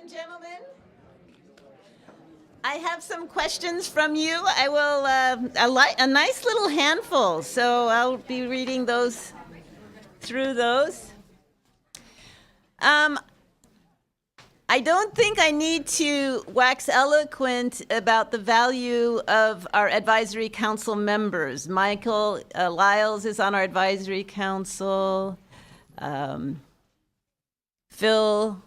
and gentlemen, I have some questions from you. I will, a nice little handful, so I'll be reading through those. I don't think I need to wax eloquent about the value of our advisory council members. Michael Lyles is on our advisory council. Phil,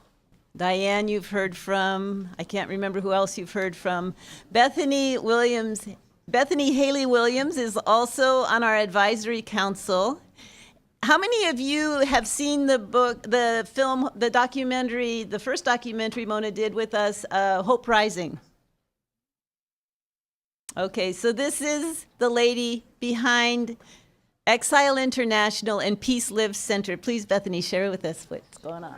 Diane, you've heard from. I can't remember who else you've heard from. Bethany Haley Williams is also on our advisory council. How many of you have seen the book, the film, the documentary, the first documentary Mona did with us, Hope Rising? Okay, so this is the lady behind Exile International and Peace Lives Center. Please, Bethany, share with us what's going on.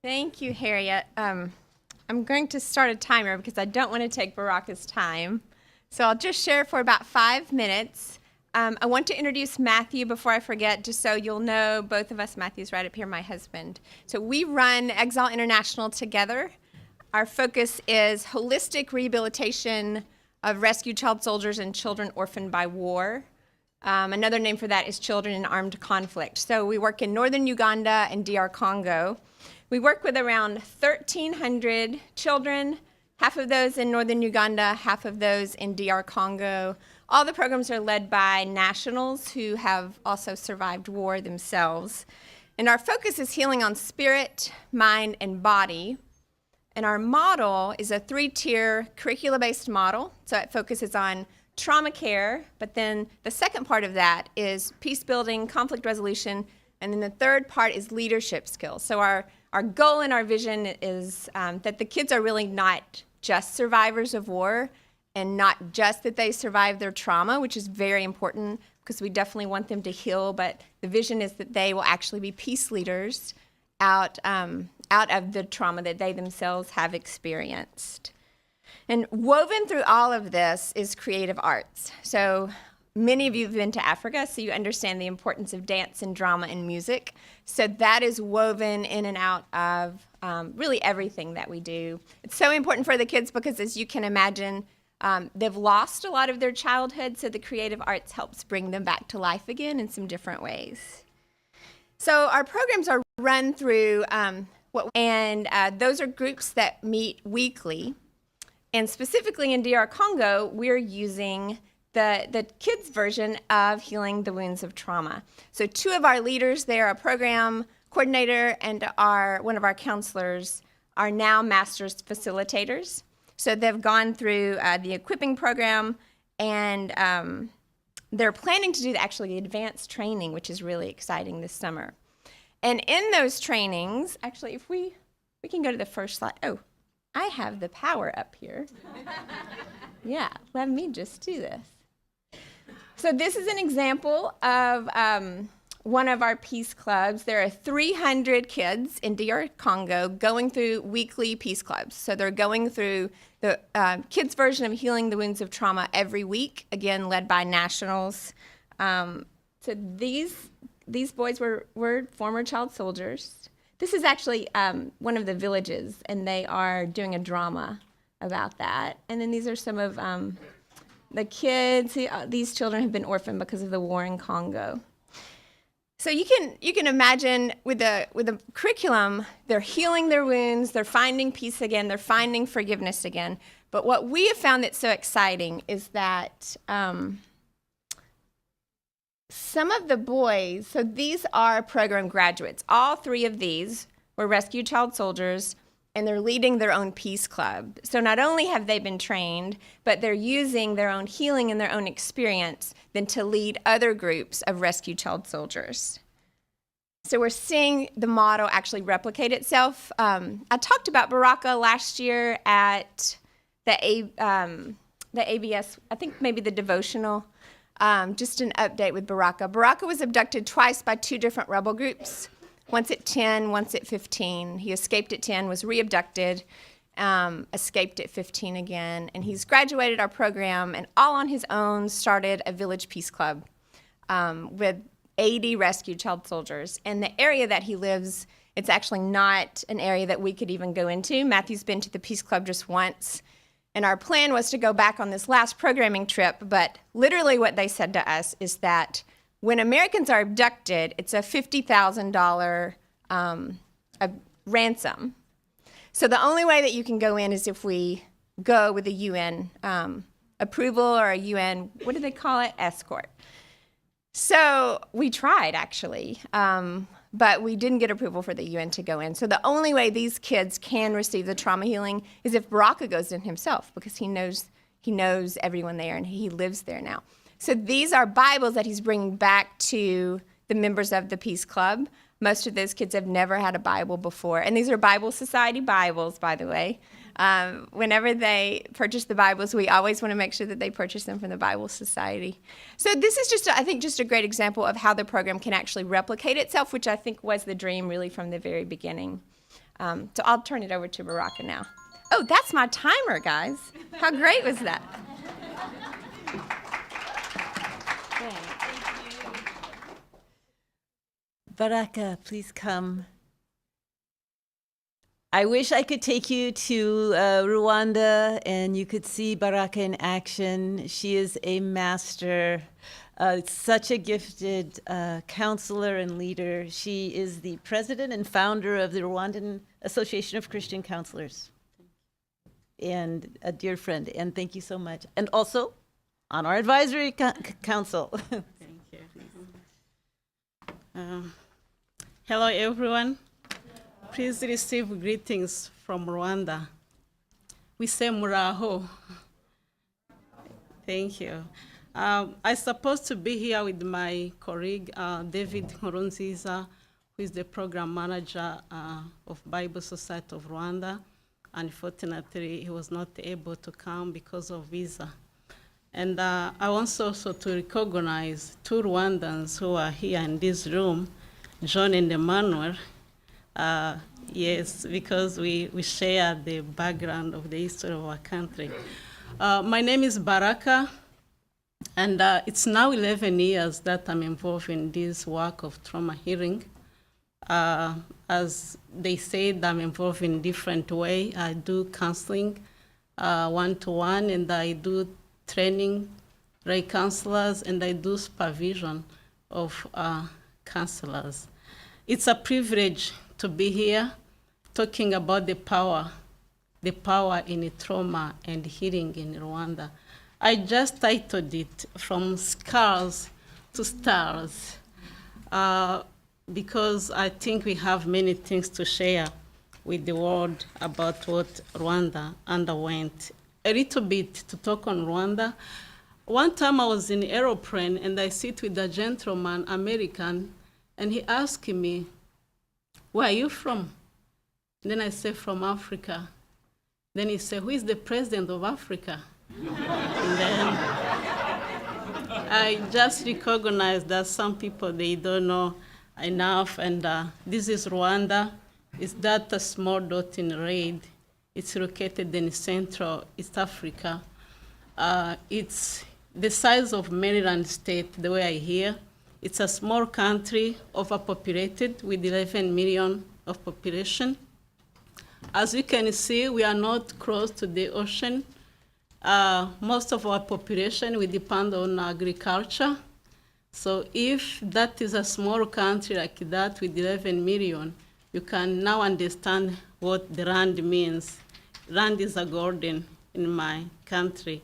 Thank you, Harriet. I'm going to start a timer because I don't want to take Baraka's time. So I'll just share for about 5 minutes. I want to introduce Matthew before I forget, just so you'll know both of us. Matthew's right up here, my husband. So we run Exile International together. Our focus is holistic rehabilitation of rescued child soldiers and children orphaned by war. Another name for that is children in armed conflict. So we work in northern Uganda and DR Congo. We work with around 1,300 children, half of those in northern Uganda, half of those in DR Congo. All the programs are led by nationals who have also survived war themselves. And our focus is healing on spirit, mind, and body. And our model is a 3-tier curricula-based model. So it focuses on trauma care, but then the second part of that is peace building, conflict resolution, and then the third part is leadership skills. So our goal and our vision is that the kids are really not just survivors of war, and not just that they survive their trauma, which is very important because we definitely want them to heal, but the vision is that they will actually be peace leaders out of the trauma that they themselves have experienced. And woven through all of this is creative arts. So many of you have been to Africa, so you understand the importance of dance and drama and music. So that is woven in and out of really everything that we do. It's so important for the kids because, as you can imagine, they've lost a lot of their childhood, so the creative arts helps bring them back to life again in some different ways. So our programs are run through those are groups that meet weekly. And specifically in DR Congo, we're using the kids' version of Healing the Wounds of Trauma. So 2 of our leaders there, our program coordinator and one of our counselors, are now master's facilitators. So they've gone through the equipping program, and they're planning to do actually advanced training, which is really exciting this summer. And in those trainings, actually, if we can go to the first slide. Oh, I have the power up here. Yeah, let me just do this. So this is an example of one of our peace clubs. There are 300 kids in DR Congo going through weekly peace clubs. So they're going through the kids' version of Healing the Wounds of Trauma every week, again, led by nationals. So these boys were former child soldiers. This is actually one of the villages, and they are doing a drama about that. And then these are some of the kids. These children have been orphaned because of the war in Congo. So you can imagine with the curriculum, they're healing their wounds, they're finding peace again, they're finding forgiveness again. But what we have found that's so exciting is that some of the boys, so these are program graduates. All 3 of these were rescued child soldiers, and they're leading their own peace club. So not only have they been trained, but they're using their own healing and their own experience then to lead other groups of rescued child soldiers. So we're seeing the model actually replicate itself. I talked about Baraka last year at the ABS, I think maybe the devotional, just an update with Baraka. Baraka was abducted twice by 2 different rebel groups. Once at 10, once at 15. He escaped at 10, was re-abducted, escaped at 15 again, and he's graduated our program and all on his own started a village peace club with 80 rescued child soldiers. And the area that he lives, it's actually not an area that we could even go into. Matthew's been to the Peace Club just once. And our plan was to go back on this last programming trip, but literally what they said to us is that when Americans are abducted, it's a $50,000 ransom. So the only way that you can go in is if we go with a UN approval or a UN, what do they call it? Escort. So we tried, actually, but we didn't get approval for the UN to go in. So the only way these kids can receive the trauma healing is if Baraka goes in himself, because he knows everyone there and he lives there now. So these are Bibles that he's bringing back to the members of the Peace Club. Most of those kids have never had a Bible before. And these are Bible Society Bibles, by the way. Whenever they purchase the Bibles, we always want to make sure that they purchase them from the Bible Society. So this is just, I think, just a great example of how the program can actually replicate itself, which I think was the dream really from the very beginning. So I'll turn it over to Baraka now. Oh, that's my timer, guys. How great was that? Baraka, please come. I wish I could take you to Rwanda and you could see Baraka in action. She is a master, such a gifted counselor and leader. She is the president and founder of the Rwandan Association of Christian Counselors. And a dear friend, and thank you so much. And also on our advisory council. Thank you. Hello, everyone. Please receive greetings from Rwanda. We say Muraho. Thank you. I'm supposed to be here with my colleague, David Nkurunziza, who is the program manager of Bible Society of Rwanda. Unfortunately, he was not able to come because of visa. And I want also to recognize two Rwandans who are here in this room, John and Emmanuel. Yes, because we share the background of the history of our country. My name is Baraka, and it's now 11 years that I'm involved in this work of trauma healing. As they said, I'm involved in different way. I do counseling one-to-one, and I do training lay counselors, and I do supervision of counselors. It's a privilege to be here talking about the power in trauma and healing in Rwanda. I just titled it From Scars to Stars because I think we have many things to share with the world about what Rwanda underwent. A little bit to talk on Rwanda. One time I was in an airplane and I sit with a gentleman, American, and he asked me, "Where are you from?" And then I said, "From Africa." Then he said, "Who is the president of Africa?" And then I just recognized that some people, they don't know enough. And this is Rwanda. It's that a small dot in red. It's located in Central East Africa. It's the size of Maryland State, the way I hear. It's a small country, overpopulated, with 11 million of population. As you can see, we are not close to the ocean. Most of our population, we depend on agriculture. So if that is a small country like that with 11 million, you can now understand what the land means. Land is a garden in my country.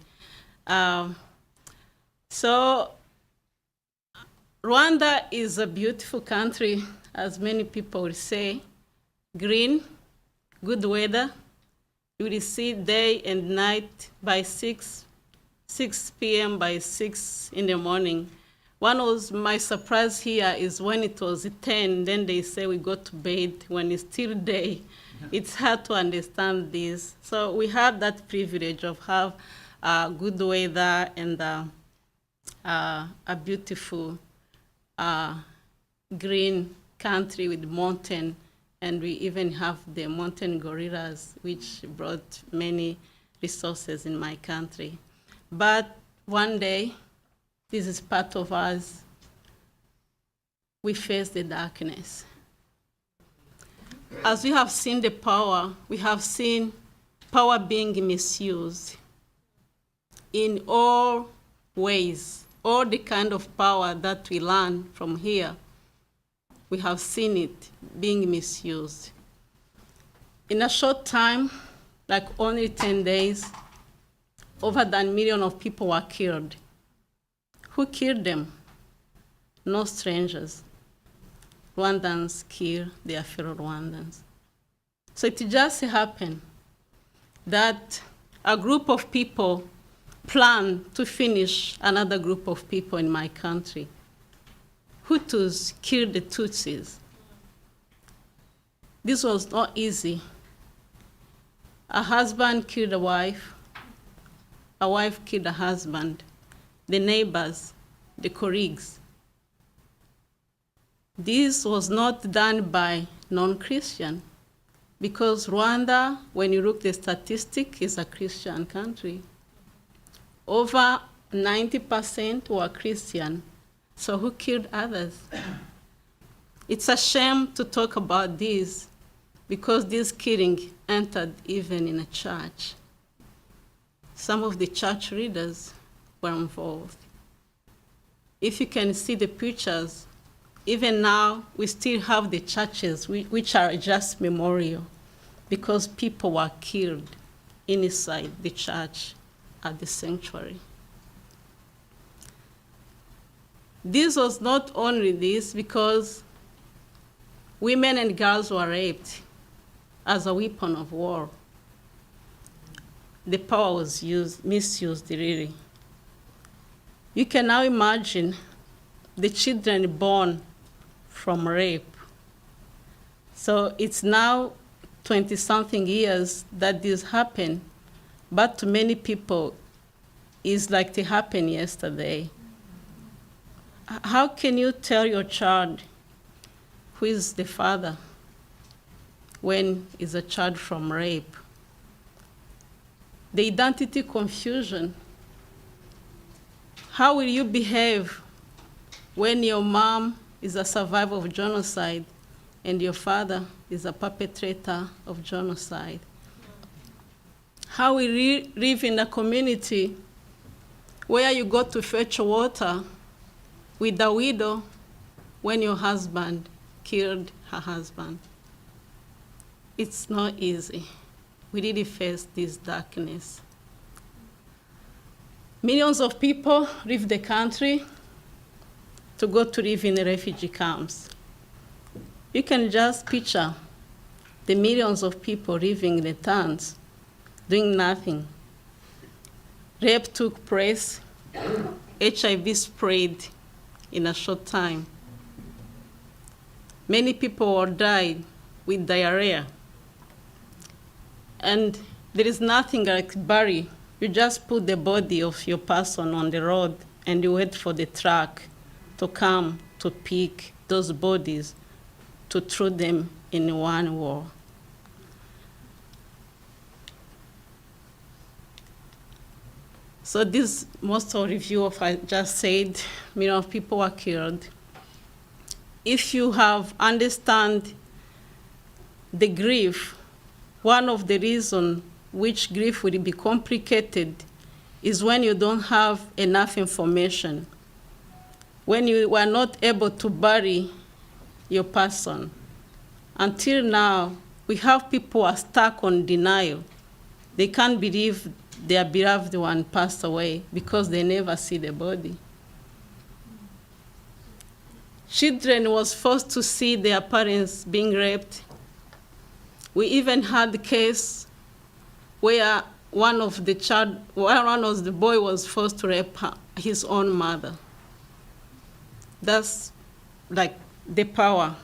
So Rwanda is a beautiful country, as many people will say. Green, good weather. You will see day and night by 6 p.m. by 6 in the morning. One was my surprise here is when it was 10, then they say we go to bed when it's still day. It's hard to understand this. So we have that privilege of have good weather and a beautiful green country with mountain, and we even have the mountain gorillas, which brought many resources in my country. But one day, this is part of us. we face the darkness. As we have seen the power, we have seen power being misused in all ways. All the kind of power that we learn from here, we have seen it being misused. In a short time, like only 10 days, over than 1 million of people were killed. Who killed them? No strangers. Rwandans kill their fellow Rwandans. So it just happened that a group of people planned to finish another group of people in my country. Hutus killed the Tutsis. This was not easy. A husband killed a wife killed a husband, the neighbors, the colleagues. This was not done by non-Christian, because Rwanda, when you look at the statistic, is a Christian country. Over 90% were Christian, so who killed others? It's a shame to talk about this, because this killing entered even in a church. Some of the church leaders were involved. If you can see the pictures, even now we still have the churches which are just memorial, because people were killed inside the church at the sanctuary. This was not only this, because women and girls were raped as a weapon of war. The power was misused really. You can now imagine the children born from rape. So it's now 20-something years that this happened, but to many people, it's like it happened yesterday. How can you tell your child who is the father when it's a child from rape? The identity confusion. How will you behave when your mom is a survivor of genocide and your father is a perpetrator of genocide? How will you live in a community where you go to fetch water with a widow when your husband killed her husband? It's not easy. We really face this darkness. Millions of people leave the country to go to live in the refugee camps. You can just picture the millions of people living in the towns, doing nothing. Rape took place, HIV spread in a short time. Many people died with diarrhea. And there is nothing like bury. You just put the body of your person on the road and you wait for the truck to come to pick those bodies to throw them in one war. So this most of review of I just said, millions of people were killed. If you have understand the grief, one of the reasons which grief will be complicated is when you don't have enough information, when you were not able to bury your person. Until now, we have people who are stuck on denial. They can't believe their beloved one passed away because they never see the body. Children was forced to see their parents being raped. We even had the case where one of the boy was forced to rape his own mother. That's like the power,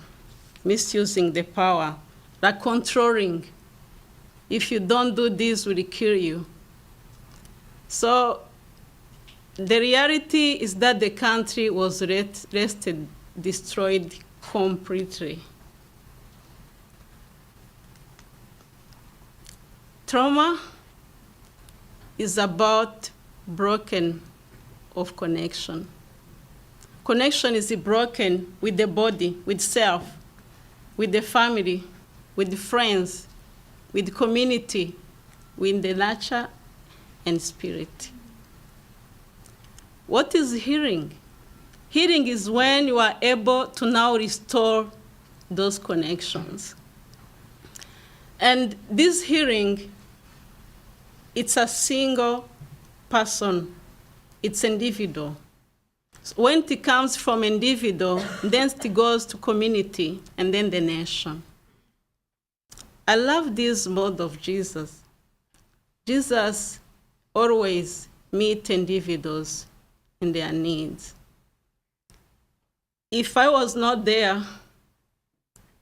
misusing the power, like controlling. If you don't do this, we'll kill you. So the reality is that the country was destroyed completely. Trauma is about broken of connection. connection is broken with the body, with self, with the family, with the friends, with the community, with the nature and spirit. What is healing? Healing is when you are able to now restore those connections. And this healing, it's a single person, it's individual. So when it comes from individual, then it goes to community and then the nation. I love this mode of Jesus. Jesus always meets individuals in their needs. If I was not there,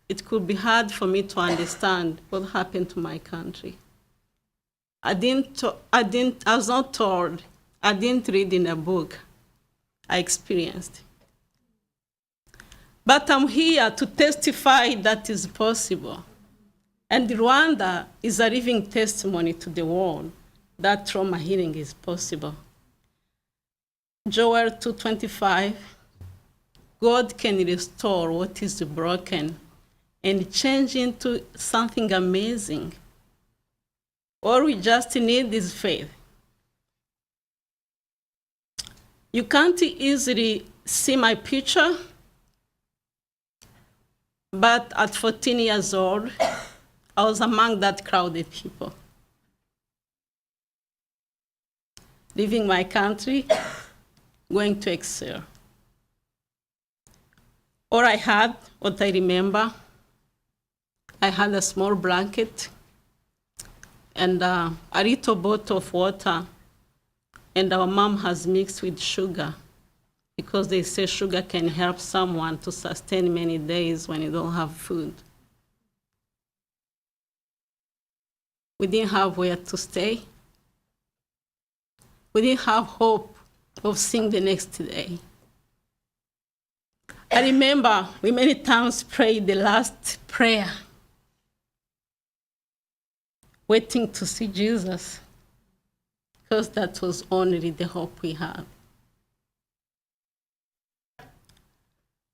it could be hard for me to understand what happened to my country. I was not told, I didn't read in a book, I experienced. But I'm here to testify that is possible. And Rwanda is a living testimony to the world that trauma healing is possible. Joel 2:25, God can restore what is broken and change into something amazing. All we just need is faith. You can't easily see my picture, but at 14 years old, I was among that crowded people. Leaving my country, going to Exile. All I had, what I remember, I had a small blanket and a little bottle of water, and our mom has mixed with sugar because they say sugar can help someone to sustain many days when you don't have food. We didn't have where to stay. We didn't have hope of seeing the next day. I remember we many times prayed the last prayer, waiting to see Jesus, because that was only the hope we had.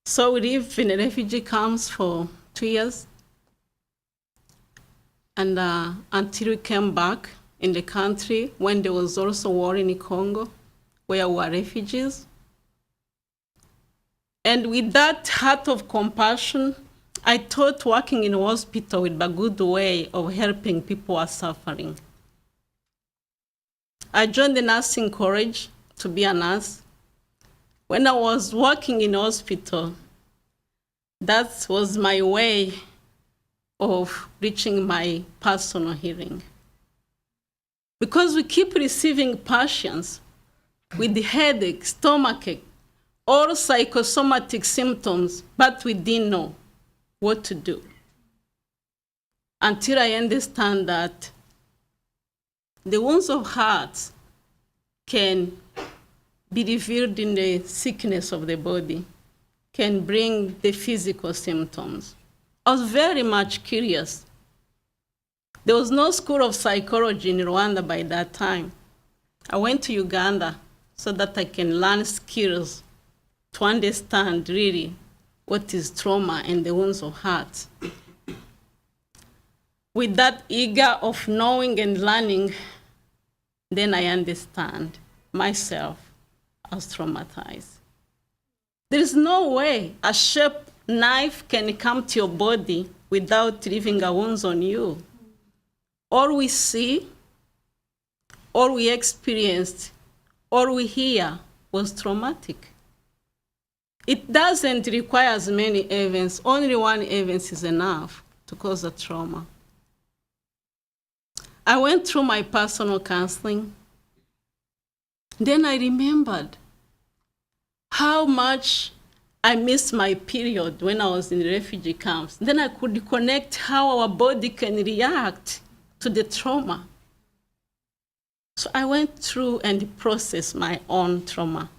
So we lived in a refugee camps for 2 years, and until we came back in the country when there was also war in Congo, where we were refugees. And with that heart of compassion, I thought working in a hospital would be a good way of helping people who are suffering. I joined the nursing college to be a nurse. When I was working in hospital, that was my way of reaching my personal healing. Because we keep receiving patients with the headache, stomachache, all psychosomatic symptoms, but we didn't know what to do. Until I understand that the wounds of heart can be revealed in the sickness of the body, can bring the physical symptoms. I was very much curious. There was no school of psychology in Rwanda by that time. I went to Uganda so that I can learn skills to understand really what is trauma and the wounds of heart. With that eager of knowing and learning, then I understand myself as traumatized. There is no way a sharp knife can come to your body without leaving a wound on you. All we see, all we experienced, all we hear was traumatic. It doesn't require as many events. Only one event is enough to cause a trauma. I went through my personal counseling. Then I remembered how much I missed my period when I was in the refugee camps. Then I could connect how our body can react to the trauma. So I went through and processed my own trauma.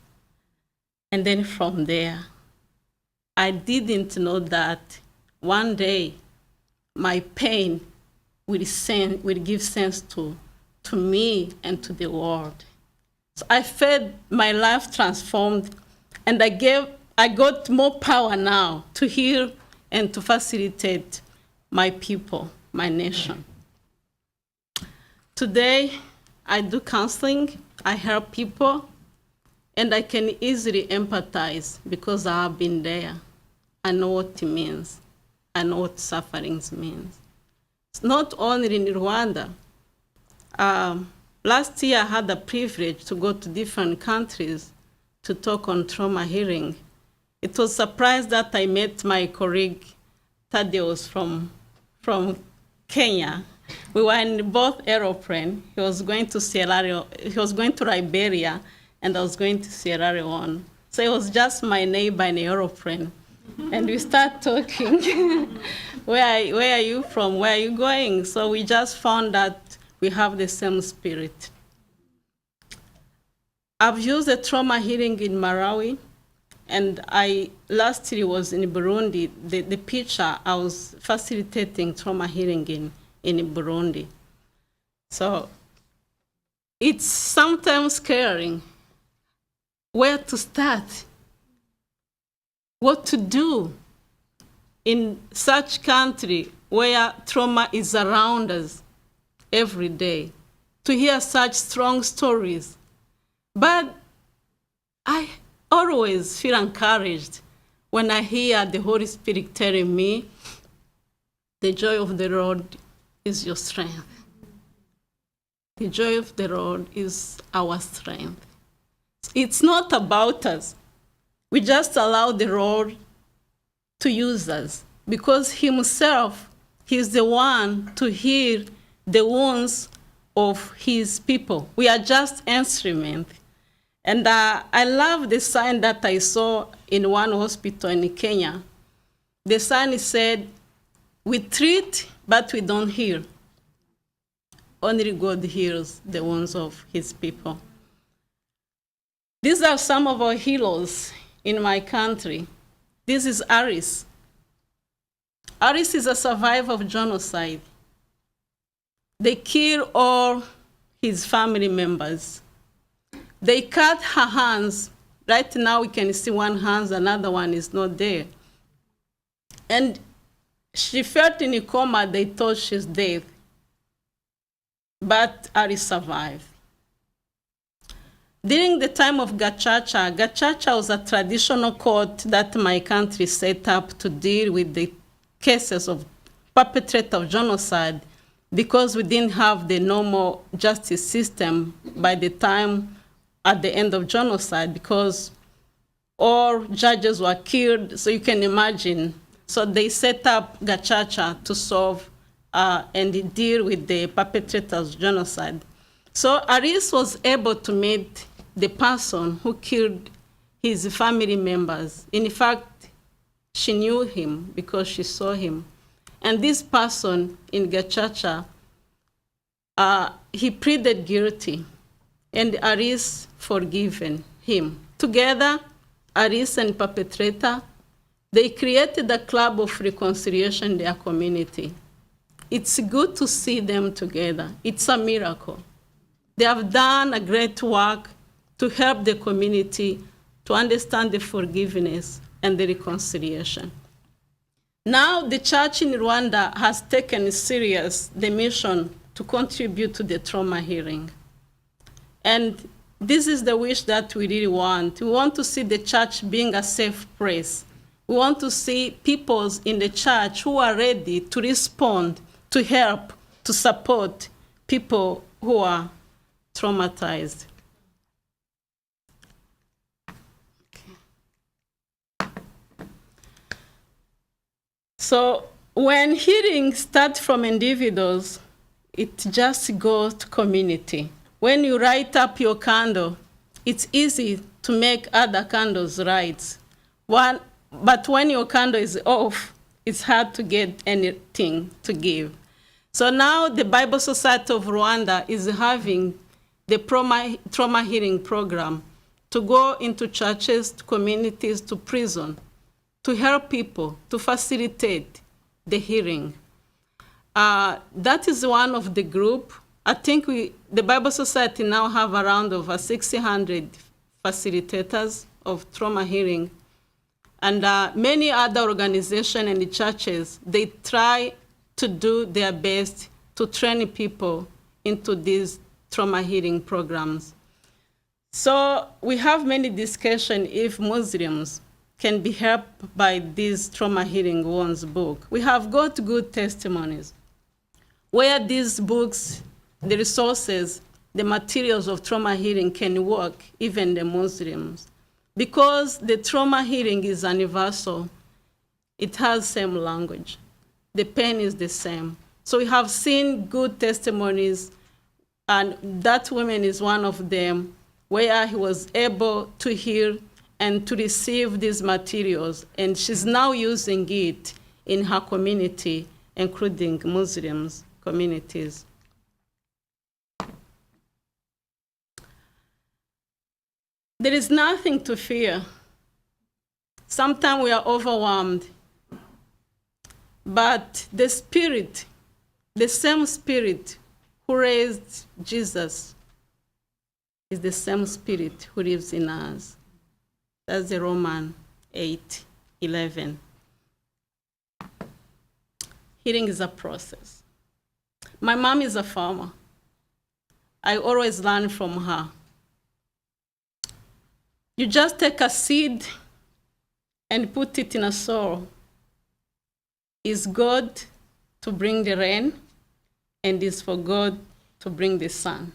And then from there, I didn't know that one day my pain will give sense to me and to the world. So I felt my life transformed, and I gave I got more power now to heal and to facilitate my people, my nation. Today, I do counseling, I help people, and I can easily empathize because I have been there. I know what it means. I know what sufferings means. It's not only in Rwanda. Last year, I had the privilege to go to different countries to talk on trauma healing. It was a surprise that I met my colleague, Thaddeus, from Kenya. We were in both airplanes. He was going to Liberia, and I was going to Sierra Leone. So it was just my neighbor in the airplane. And we start talking. Where are you from? Where are you going? So we just found that we have the same spirit. I've used the trauma healing in Malawi, and last year was in Burundi. The picture, I was facilitating trauma healing in Burundi. So it's sometimes scary where to start, what to do in such country where trauma is around us every day, to hear such strong stories. But I always feel encouraged when I hear the Holy Spirit telling me, the joy of the Lord is your strength. The joy of the Lord is our strength. It's not about us. We just allow the Lord to use us because himself, he's the one to heal the wounds of his people. We are just instruments. And I love the sign that I saw in one hospital in Kenya. The sign said, we treat, but we don't heal. Only God heals the wounds of his people. These are some of our heroes in my country. This is Aris. Aris is a survivor of genocide. They killed all his family members. They cut her hands. Right now we can see one hand, another one is not there. And she felt in a coma, they thought she's dead. But Aris survived. During the time of Gacaca was a traditional court that my country set up to deal with the cases of perpetrators of genocide because we didn't have the normal justice system by the time at the end of genocide because all judges were killed, so you can imagine. So they set up Gacaca to solve and deal with the perpetrators of genocide. So Aris was able to meet the person who killed his family members. In fact, she knew him because she saw him. And this person in Gacaca, he pleaded guilty, and Aris forgiven him. Together, Aris and perpetrator, they created a club of reconciliation in their community. It's good to see them together. It's a miracle. They have done a great work to help the community to understand the forgiveness and the reconciliation. Now the church in Rwanda has taken serious the mission to contribute to the trauma healing. And this is the wish that we really want. We want to see the church being a safe place. We want to see people in the church who are ready to respond, to help, to support people who are traumatized. So when healing starts from individuals, it just goes to community. When you light up your candle, it's easy to make other candles light. But when your candle is off, it's hard to get anything to give. So now the Bible Society of Rwanda is having the trauma healing program to go into churches, to communities, to prison, to help people, to facilitate the healing. That is one of the group. I think the Bible Society now have around over 600 facilitators of trauma healing. And many other organizations and churches, they try to do their best to train people into these trauma healing programs. So we have many discussions if Muslims can be helped by this Trauma Healing Wounds book. We have got good testimonies where these books, the resources, the materials of trauma healing can work, even the Muslims. Because the trauma healing is universal, it has same language. The pain is the same. So we have seen good testimonies, and that woman is one of them, where he was able to heal and to receive these materials, and she's now using it in her community, including Muslims communities. There is nothing to fear. Sometimes we are overwhelmed, but the Spirit, the same Spirit who raised Jesus, is the same Spirit who lives in us. That's the Romans 8:11. Healing is a process. My mom is a farmer. I always learn from her. You just take a seed and put it in a soil. It's God to bring the rain, and it's for God to bring the sun.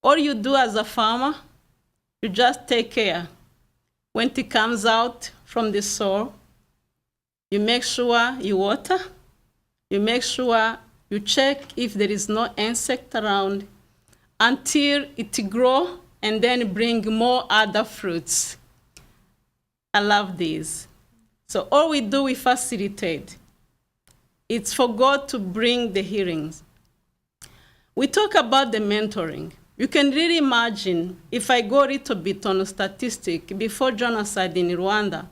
All you do as a farmer, you just take care. When it comes out from the soil, you make sure you water, you make sure you check if there is no insect around until it grows and then bring more other fruits. I love these. So all we do, we facilitate. It's for God to bring the healings. We talk about the mentoring. You can really imagine, if I go a little bit on a statistic, before genocide in Rwanda,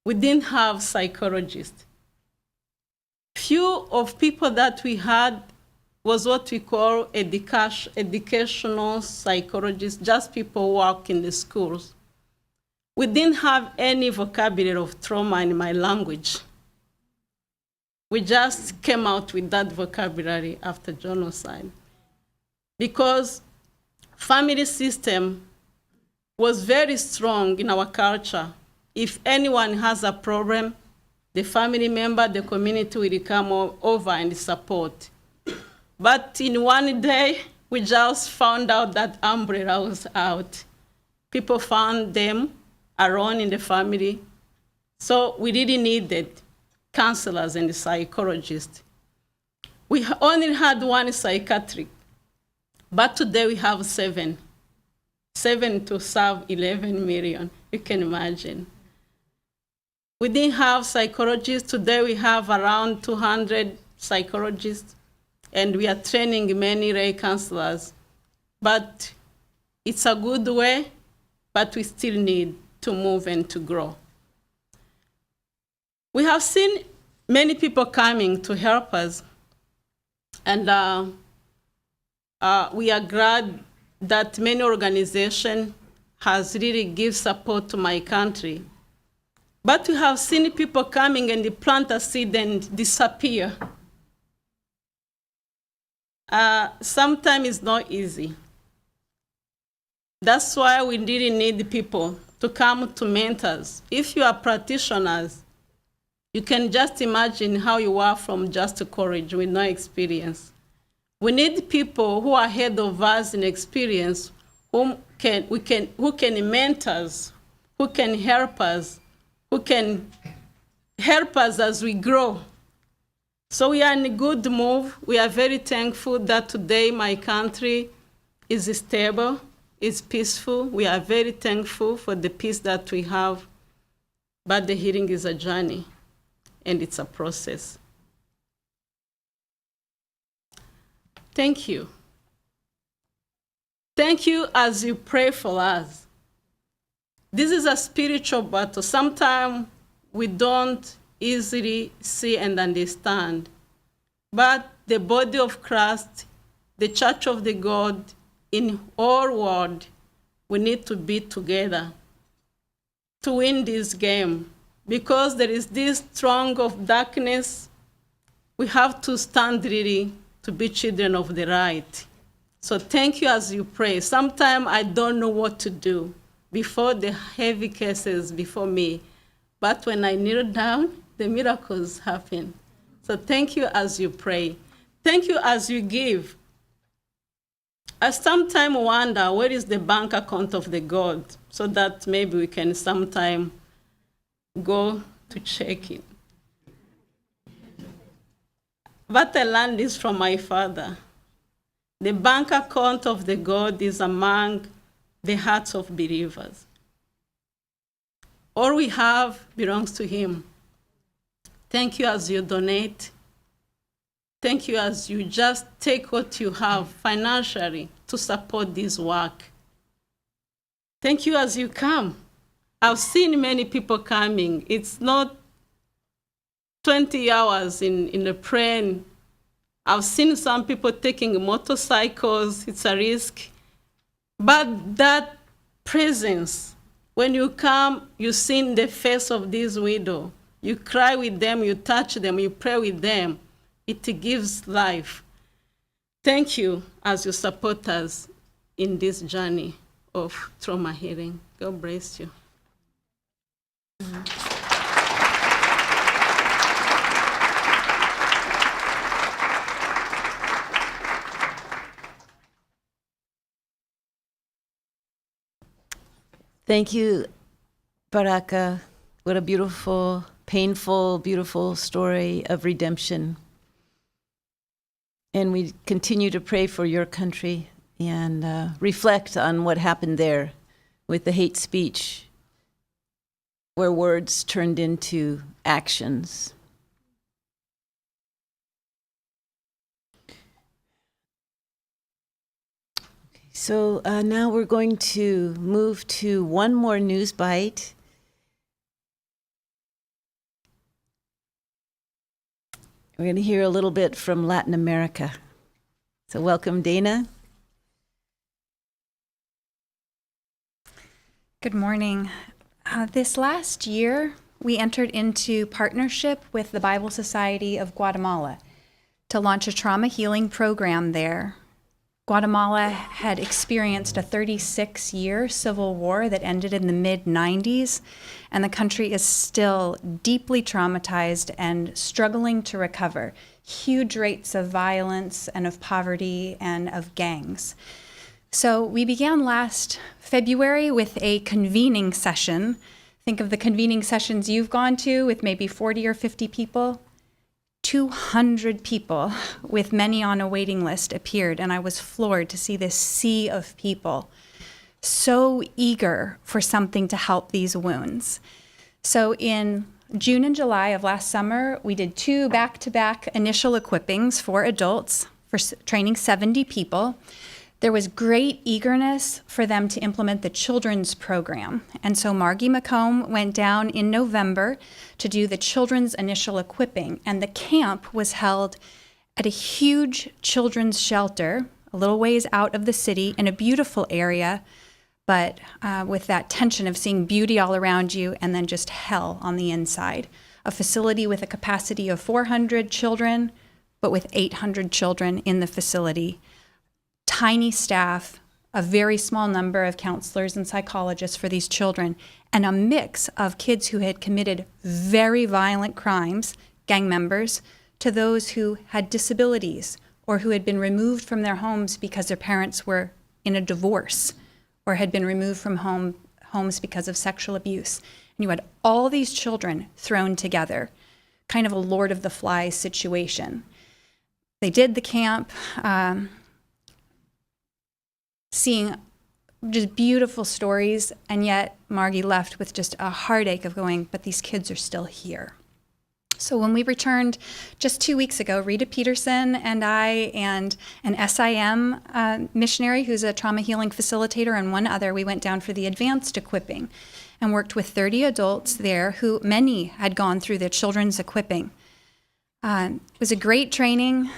we didn't have psychologists. Few of people that we had was what we call educational psychologists, just people who work in the schools. We didn't have any vocabulary of trauma in my language. We just came out with that vocabulary after genocide. Because family system was very strong in our culture. If anyone has a problem, the family member, the community will come over and support. But in one day, we just found out that umbrella was out. People found them alone in the family. So we really needed counselors and psychologists. We only had one psychiatric. But today we have 7 to serve 11 million, you can imagine. We didn't have psychologists. Today we have around 200 psychologists, and we are training many lay counselors. But it's a good way, but we still need to move and to grow. We have seen many people coming to help us, and we are glad that many organizations has really give support to my country. But we have seen people coming and they plant a seed and disappear. Sometimes it's not easy. That's why we really need people to come to mentors. If you are practitioners, you can just imagine how you are from just college with no experience. We need people who are ahead of us in experience, who can mentor us, who can help us, who can help us as we grow. So we are in a good move. We are very thankful that today my country is stable, is peaceful. We are very thankful for the peace that we have. But the healing is a journey, and it's a process. Thank you. Thank you as you pray for us. This is a spiritual battle. Sometimes we don't easily see and understand. But the body of Christ, the church of the God, in all world, we need to be together. to win this game. Because there is this strong of darkness, we have to stand ready to be children of the light. So thank you as you pray. Sometimes I don't know what to do before the heavy cases before me. But when I kneel down, the miracles happen. So thank you as you pray. Thank you as you give. I sometimes wonder where is the bank account of the God, so that maybe we can sometime go to check it. But I learned this from my father. The bank account of the God is among the hearts of believers. All we have belongs to him. Thank you as you donate. Thank you as you just take what you have financially to support this work. Thank you as you come. I've seen many people coming. It's not 20 hours in a plane. I've seen some people taking motorcycles. It's a risk. But that presence, when you come, you see in the face of this widow. You cry with them, you touch them, you pray with them. It gives life. Thank you as you support us in this journey of trauma healing. God bless you. Thank you, Baraka. What a beautiful, painful, beautiful story of redemption. And we continue to pray for your country and reflect on what happened there with the hate speech, where words turned into actions. So now we're going to move to one more Newsbite. We're going to hear a little bit from Latin America. So welcome, Dana. Good morning. This last year, we entered into partnership with the Bible Society of Guatemala to launch a trauma healing program there. Guatemala had experienced a 36-year civil war that ended in the mid-90s, and the country is still deeply traumatized and struggling to recover. Huge rates of violence and of poverty and of gangs. So we began last February with a convening session. Think of the convening sessions you've gone to with maybe 40 or 50 people. 200 people, with many on a waiting list, appeared, and I was floored to see this sea of people so eager for something to help these wounds. So in June and July of last summer, we did 2 back-to-back initial equippings for adults for training 70 people. There was great eagerness for them to implement the children's program. And so Margie McComb went down in November to do the children's initial equipping. And the camp was held at a huge children's shelter, a little ways out of the city, in a beautiful area, but with that tension of seeing beauty all around you and then just hell on the inside. A facility with a capacity of 400 children, but with 800 children in the facility. Tiny staff, a very small number of counselors and psychologists for these children, and a mix of kids who had committed very violent crimes, gang members, to those who had disabilities or who had been removed from their homes because their parents were in a divorce or had been removed from homes because of sexual abuse. And you had all these children thrown together, kind of a Lord of the Flies situation. They did the camp, seeing just beautiful stories, and yet Margie left with just a heartache of going, but these kids are still here. So when we returned just 2 weeks ago, Rita Peterson and I and an SIM missionary who's a trauma healing facilitator and one other, we went down for the advanced equipping and worked with 30 adults there who many had gone through the children's equipping. It was a great training.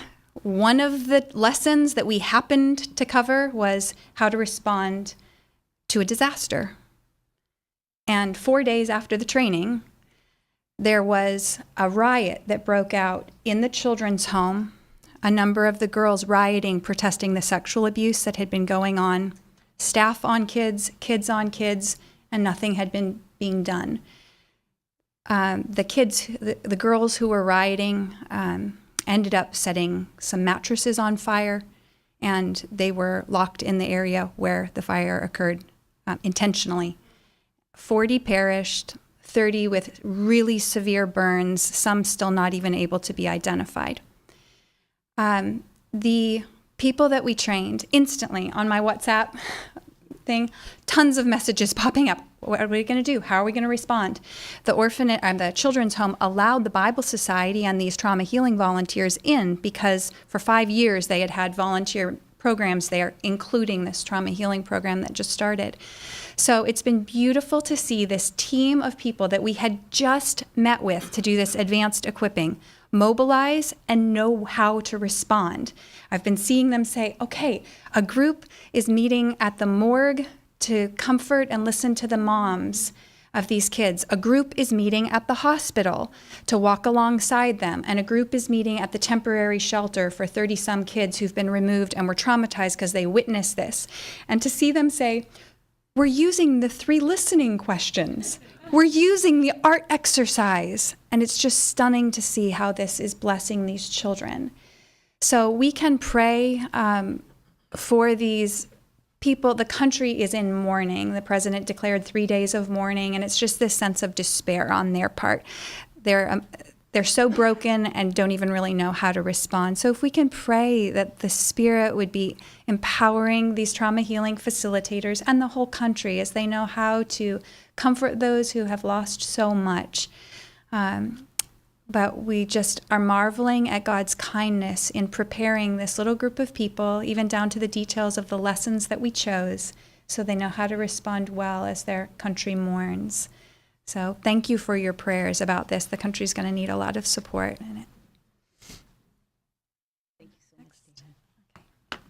One of the lessons that we happened to cover was how to respond to a disaster. And 4 days after the training, there was a riot that broke out in the children's home. A number of the girls rioting, protesting the sexual abuse that had been going on. Staff on kids, kids on kids, and nothing had been being done. The girls who were rioting ended up setting some mattresses on fire, and they were locked in the area where the fire occurred intentionally. 40 perished, 30 with really severe burns, some still not even able to be identified. The people that we trained, instantly on my WhatsApp thing, tons of messages popping up. What are we going to do? How are we going to respond? The children's home allowed the Bible Society and these trauma healing volunteers in because for 5 years they had had volunteer programs there, including this trauma healing program that just started. So it's been beautiful to see this team of people that we had just met with to do this advanced equipping mobilize and know how to respond. I've been seeing them say, okay, a group is meeting at the morgue to comfort and listen to the moms of these kids. A group is meeting at the hospital to walk alongside them. And a group is meeting at the temporary shelter for 30-some kids who've been removed and were traumatized because they witnessed this. And to see them say, we're using the 3 listening questions. We're using the art exercise. And it's just stunning to see how this is blessing these children. So we can pray for these people. The country is in mourning. The president declared 3 days of mourning, and it's just this sense of despair on their part. They're so broken and don't even really know how to respond. So if we can pray that the Spirit would be empowering these trauma healing facilitators and the whole country as they know how to comfort those who have lost so much. But we just are marveling at God's kindness in preparing this little group of people, even down to the details of the lessons that we chose, so they know how to respond well as their country mourns. So thank you for your prayers about this. The country's going to need a lot of support in it. Thank you so much,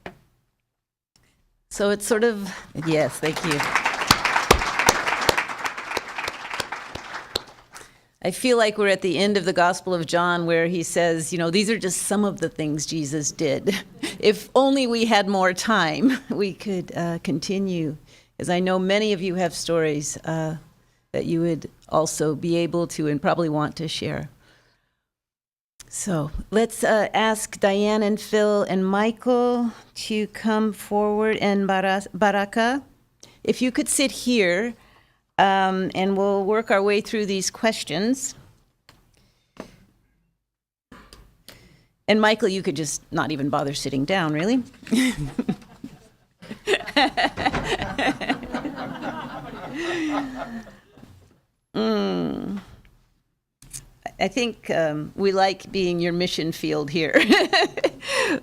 Diane. So it's sort of, yes, thank you. I feel like we're at the end of the Gospel of John where he says, these are just some of the things Jesus did. If only we had more time, we could continue. As I know many of you have stories that you would also be able to and probably want to share. So let's ask Diane and Phil and Michael to come forward, and Baraka, if you could sit here. And we'll work our way through these questions. And Michael, you could just not even bother sitting down, really. I think we like being your mission field here.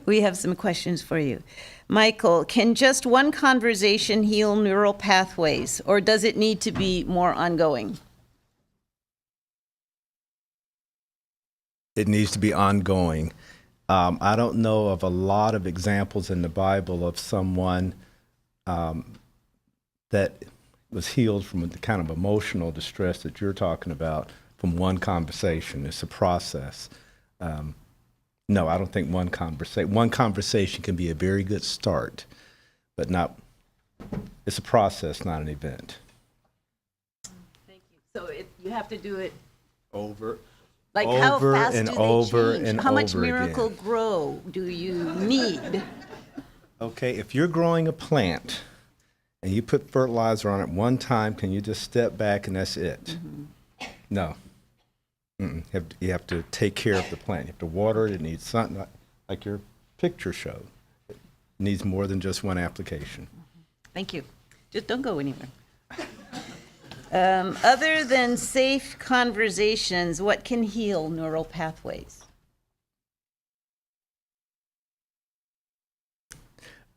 We have some questions for you. Michael, can just one conversation heal neural pathways, or does it need to be more ongoing? It needs to be ongoing. I don't know of a lot of examples in the Bible of someone that was healed from the kind of emotional distress that you're talking about from one conversation. It's a process. No, I don't think one conversation can be a very good start, but it's a process, not an event. Thank you. So you have to do it Over how fast and do they over change? and How much over miracle again. grow do you need? Okay, if you're growing a plant and you put fertilizer on it one time, can you just step back and that's it? Mm-hmm. No. You have to take care of the plant. You have to water it. It needs something like your picture showed. It needs more than just one application. Thank you. Just don't go anywhere. Other than safe conversations, what can heal neural pathways?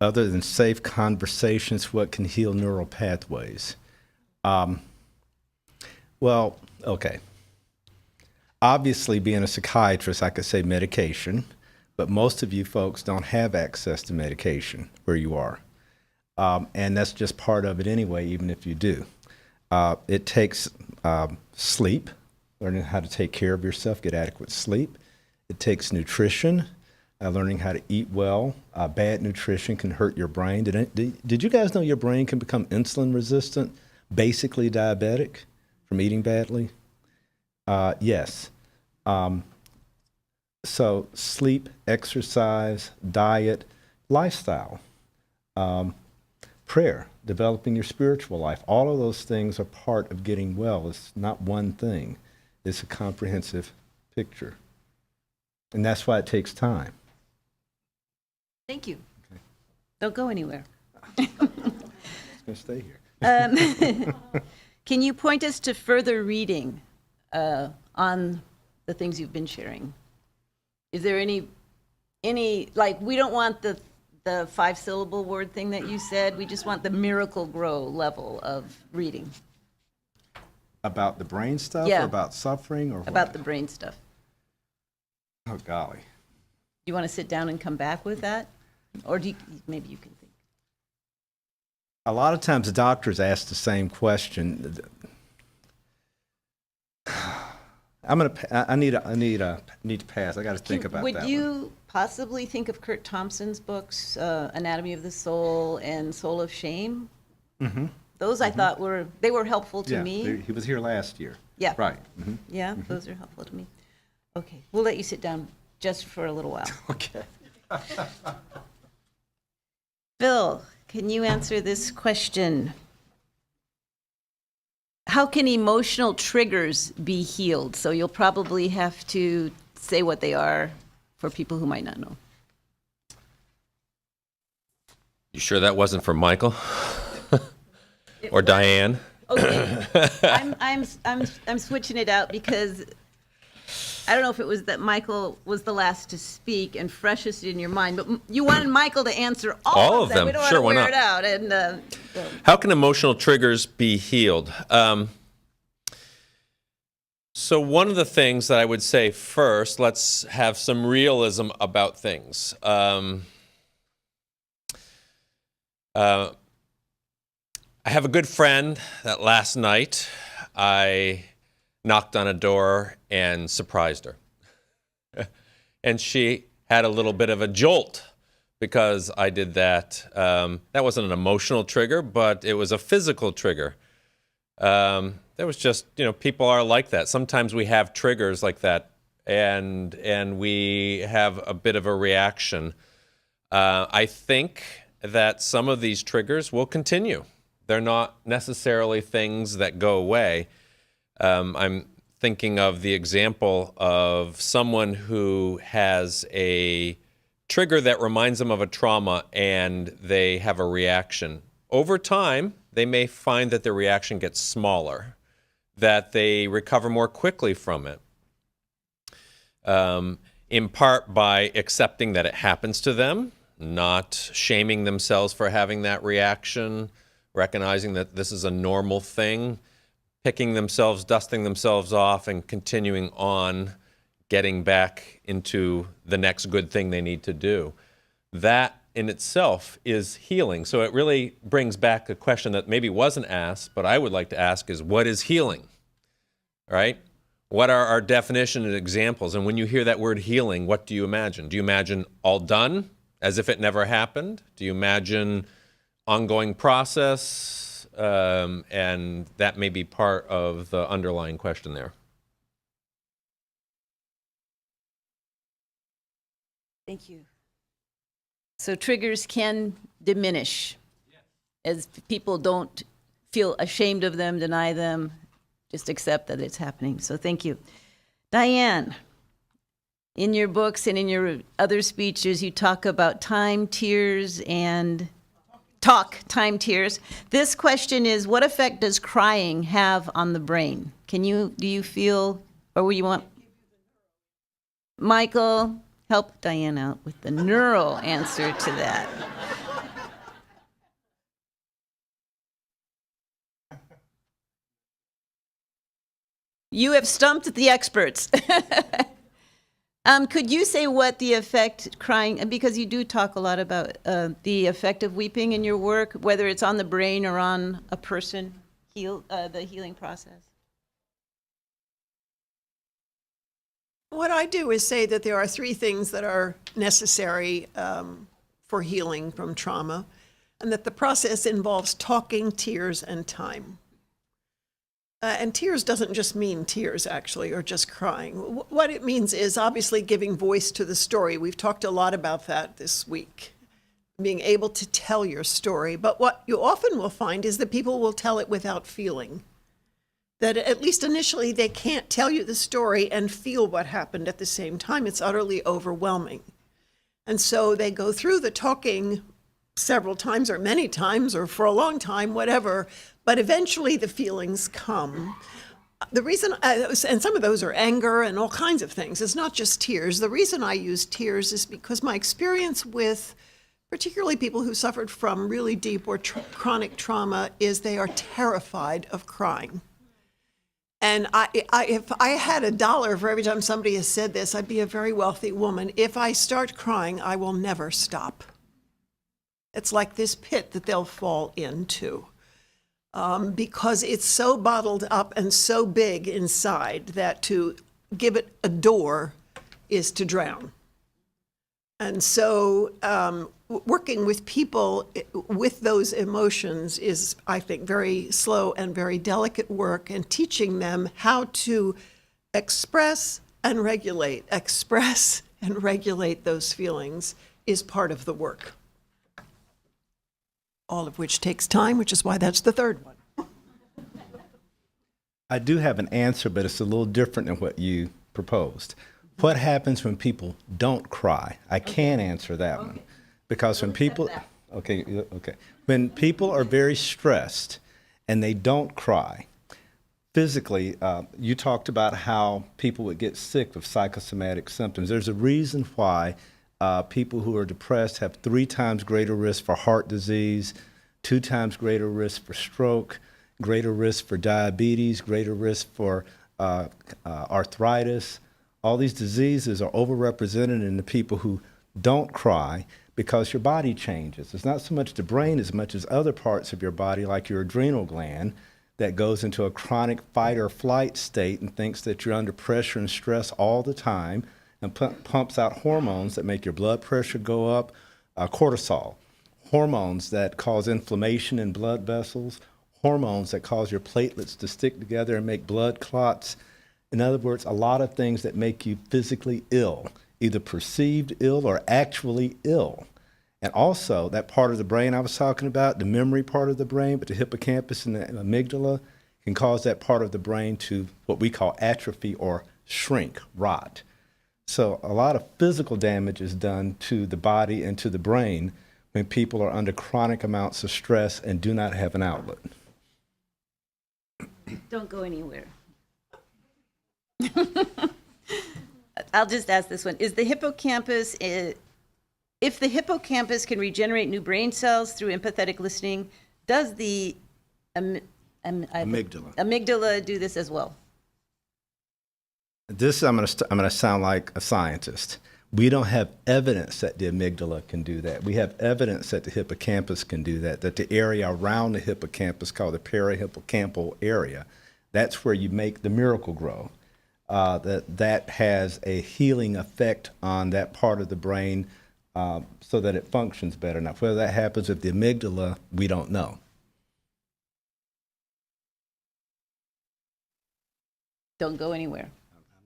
Other than safe conversations, what can heal neural pathways? Well, okay. Obviously, being a psychiatrist, I could say medication, but most of you folks don't have access to medication where you are. And that's just part of it anyway, even if you do. It takes sleep, learning how to take care of yourself, get adequate sleep. It takes nutrition, learning how to eat well. Bad nutrition can hurt your brain. Did you guys know your brain can become insulin resistant, basically diabetic, from eating badly? Yes. So sleep, exercise, diet, lifestyle, prayer, developing your spiritual life. All of those things are part of getting well. It's not one thing. It's a comprehensive picture. And that's why it takes time. Thank you. Okay. Don't go anywhere. It's going to stay here. Can you point us to further reading on the things you've been sharing? Is there any, like, we don't want the 5-syllable word thing that you said. We just want the Miracle Grow level of reading. About the brain stuff, Yeah. or about suffering, or About what? the brain stuff. Oh, golly. You want to sit down and come back with that? Or maybe you can think. A lot of times the doctors ask the same question. I need to pass. I got to think about that. Would you possibly think of Kurt Thompson's books, Anatomy of the Soul and Soul of Shame? Mm-hmm. Those I thought were helpful to me. He was here last year. Yeah. Right. Mm-hmm. Yeah, those are helpful to me. Okay, we'll let you sit down just for a little while. Okay. Phil, can you answer this question? How can emotional triggers be healed? So you'll probably have to say what they are for people who might not know. You sure that wasn't for Michael or Diane? Okay, I'm switching it out because I don't know if it was that Michael was the last to speak and freshest in your mind, but you wanted Michael to answer all of them. We don't Sure, why want to wear not? it out. And How can emotional triggers be healed? So one of the things that I would say first, let's have some realism about things. I have a good friend that last night I knocked on a door and surprised her. And she had a little bit of a jolt because I did that. That wasn't an emotional trigger, but it was a physical trigger. There was just, people are like that. Sometimes we have triggers like that, and we have a bit of a reaction. I think that some of these triggers will continue. They're not necessarily things that go away. I'm thinking of the example of someone who has a trigger that reminds them of a trauma and they have a reaction. Over time, they may find that their reaction gets smaller, that they recover more quickly from it, in part by accepting that it happens to them, not shaming themselves for having that reaction, recognizing that this is a normal thing, picking themselves, dusting themselves off, and continuing on, getting back into the next good thing they need to do. That in itself is healing. So it really brings back a question that maybe wasn't asked, but I would like to ask is, what is healing? Right? What are our definition and examples? And when you hear that word healing, what do you imagine? Do you imagine all done, as if it never happened? Do you imagine ongoing process? And that may be part of the underlying question there. thank you. So triggers can diminish as people don't feel ashamed of them, deny them, just accept that it's happening. So thank you. Diane, in your books and in your other speeches, you talk about time, tears, and time, tears. This question is, what effect does crying have on the brain? Do you feel, or will you want Michael, help Diane out with the neural answer to that. You have stumped the experts. Could you say what the effect crying, because you do talk a lot about the effect of weeping in your work, whether it's on the brain or on a person? the healing process? What I do is say that there are three things that are necessary for healing from trauma, and that the process involves talking, tears, and time. And tears doesn't just mean tears, actually, or just crying. What it means is obviously giving voice to the story. We've talked a lot about that this week, being able to tell your story. But what you often will find is that people will tell it without feeling. That at least initially they can't tell you the story and feel what happened at the same time. It's utterly overwhelming. And so they go through the talking several times or many times or for a long time, whatever, but eventually the feelings come. The reason, and some of those are anger and all kinds of things. It's not just tears. The reason I use tears is because my experience with particularly people who suffered from really deep or chronic trauma is they are terrified of crying. And if I had $1 for every time somebody has said this, I'd be a very wealthy woman. If I start crying, I will never stop. It's like this pit that they'll fall into because it's so bottled up and so big inside that to give it a door is to drown. And so working with people with those emotions is, I think, very slow and very delicate work, and teaching them how to express and regulate those feelings is part of the work. All of which takes time, which is why that's the third one. I do have an answer, but it's a little different than what you proposed. What happens when people don't cry? I can answer that one. Because when people, when people are very stressed and they don't cry, physically, you talked about how people would get sick with psychosomatic symptoms. There's a reason why people who are depressed have 3 times greater risk for heart disease, 2 times greater risk for stroke, greater risk for diabetes, greater risk for arthritis. All these diseases are overrepresented in the people who don't cry because your body changes. It's not so much the brain as much as other parts of your body, like your adrenal gland, that goes into a chronic fight or flight state and thinks that you're under pressure and stress all the time and pumps out hormones that make your blood pressure go up, cortisol, hormones that cause inflammation in blood vessels, hormones that cause your platelets to stick together and make blood clots. In other words, a lot of things that make you physically ill, either perceived ill or actually ill. And also, that part of the brain I was talking about, the memory part of the brain, but the hippocampus and the amygdala can cause that part of the brain to what we call atrophy or shrink, rot. So a lot of physical damage is done to the body and to the brain when people are under chronic amounts of stress and do not have an outlet. Don't go anywhere. I'll just ask this one. Is the hippocampus, if the hippocampus can regenerate new brain cells through empathetic listening, does the amygdala do this as well? This, I'm going to sound like a scientist. We don't have evidence that the amygdala can do that. We have evidence that the hippocampus can do that, that the area around the hippocampus called the perihippocampal area, that's where you make the miracle grow. That has a healing effect on that part of the brain so that it functions better. Now, whether that happens with the amygdala, we don't know. Don't go anywhere.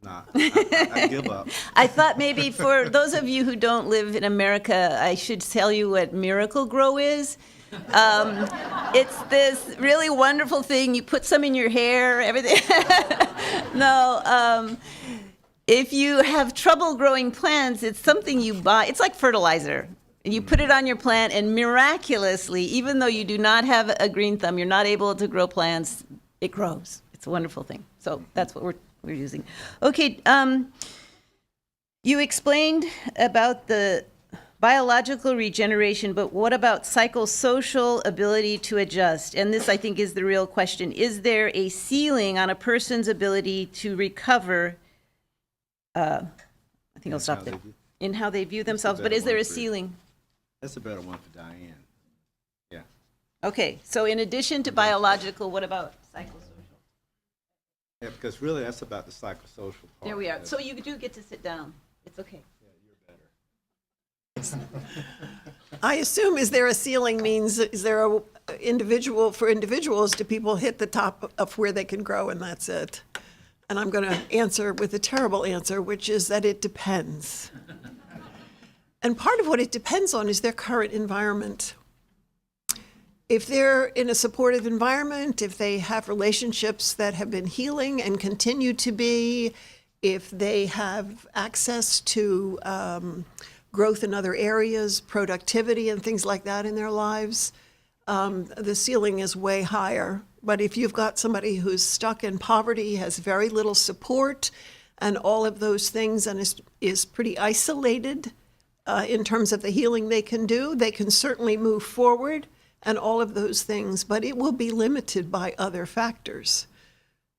I give up. I thought maybe for those of you who don't live in America, I should tell you what Miracle Grow is. It's this really wonderful thing. You put some in your hair, everything. No, if you have trouble growing plants, it's something you buy. It's like fertilizer. And you put it on your plant, and miraculously, even though you do not have a green thumb, you're not able to grow plants, it grows. It's a wonderful thing. So that's what we're using. Okay, you explained about the biological regeneration, but what about psychosocial ability to adjust? And this, I think, is the real question. Is there a ceiling on a person's ability to recover? I think I'll stop there. In how they view themselves, but is there a ceiling? That's a better one for Diane. Yeah. Okay, so in addition to biological, what about Psychosocial. Yeah, because really that's about the psychosocial part. There we are. So you do get to sit down. It's okay. I assume, is there a ceiling means, is there a individual, for individuals, do people hit the top of where they can grow and that's it? And I'm going to answer with a terrible answer, which is that it depends. And part of what it depends on is their current environment. If they're in a supportive environment, if they have relationships that have been healing and continue to be, if they have access to growth in other areas, productivity and things like that in their lives, the ceiling is way higher. But if you've got somebody who's stuck in poverty, has very little support, and all of those things, and is pretty isolated in terms of the healing they can do, they can certainly move forward and all of those things, but it will be limited by other factors.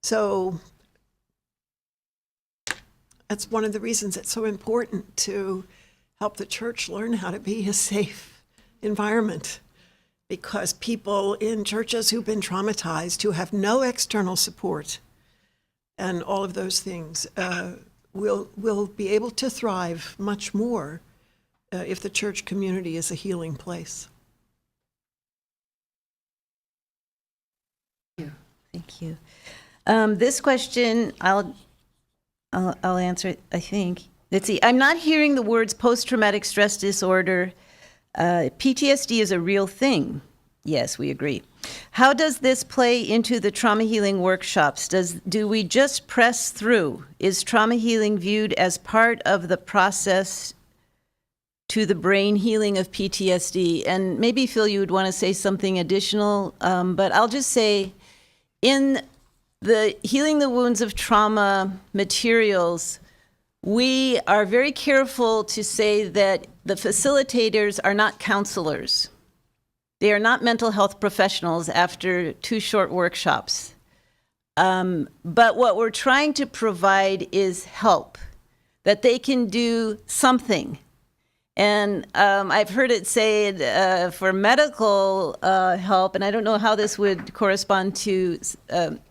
So that's one of the reasons it's so important to help the church learn how to be a safe environment, because people in churches who've been traumatized, who have no external support, and all of those things, will be able to thrive much more if the church community is a healing place. Thank you. This question, I'll answer it, I think. Let's see. I'm not hearing the words post-traumatic stress disorder. PTSD is a real thing. Yes, we agree. How does this play into the trauma healing workshops? Do we just press through? Is trauma healing viewed as part of the process to the brain healing of PTSD? And maybe, Phil, you would want to say something additional, but I'll just say, in the Healing the Wounds of Trauma materials, we are very careful to say that the facilitators are not counselors. They are not mental health professionals after 2 short workshops. But what we're trying to provide is help, that they can do something. And I've heard it said for medical help, and I don't know how this would correspond to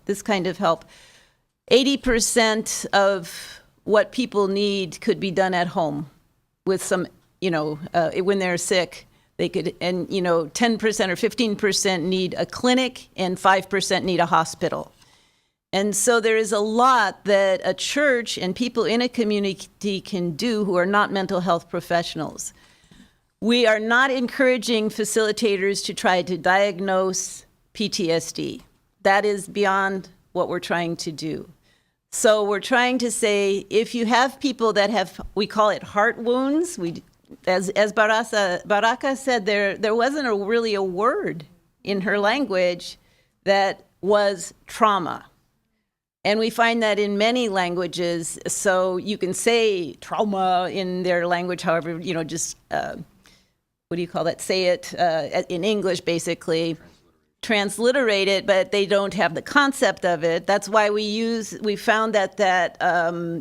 this kind of help, 80% of what people need could be done at home with some, when they're sick, they could, and 10% or 15% need a clinic and 5% need a hospital. And so there is a lot that a church and people in a community can do who are not mental health professionals. We are not encouraging facilitators to try to diagnose PTSD. That is beyond what we're trying to do. So we're trying to say, if you have people that have, we call it heart wounds, as Baraka said, there wasn't really a word in her language that was trauma. And we find that in many languages, so you can say trauma in their language, however, just, what do you call that? Say it in English, basically, transliterate it, but they don't have the concept of it. That's why we found that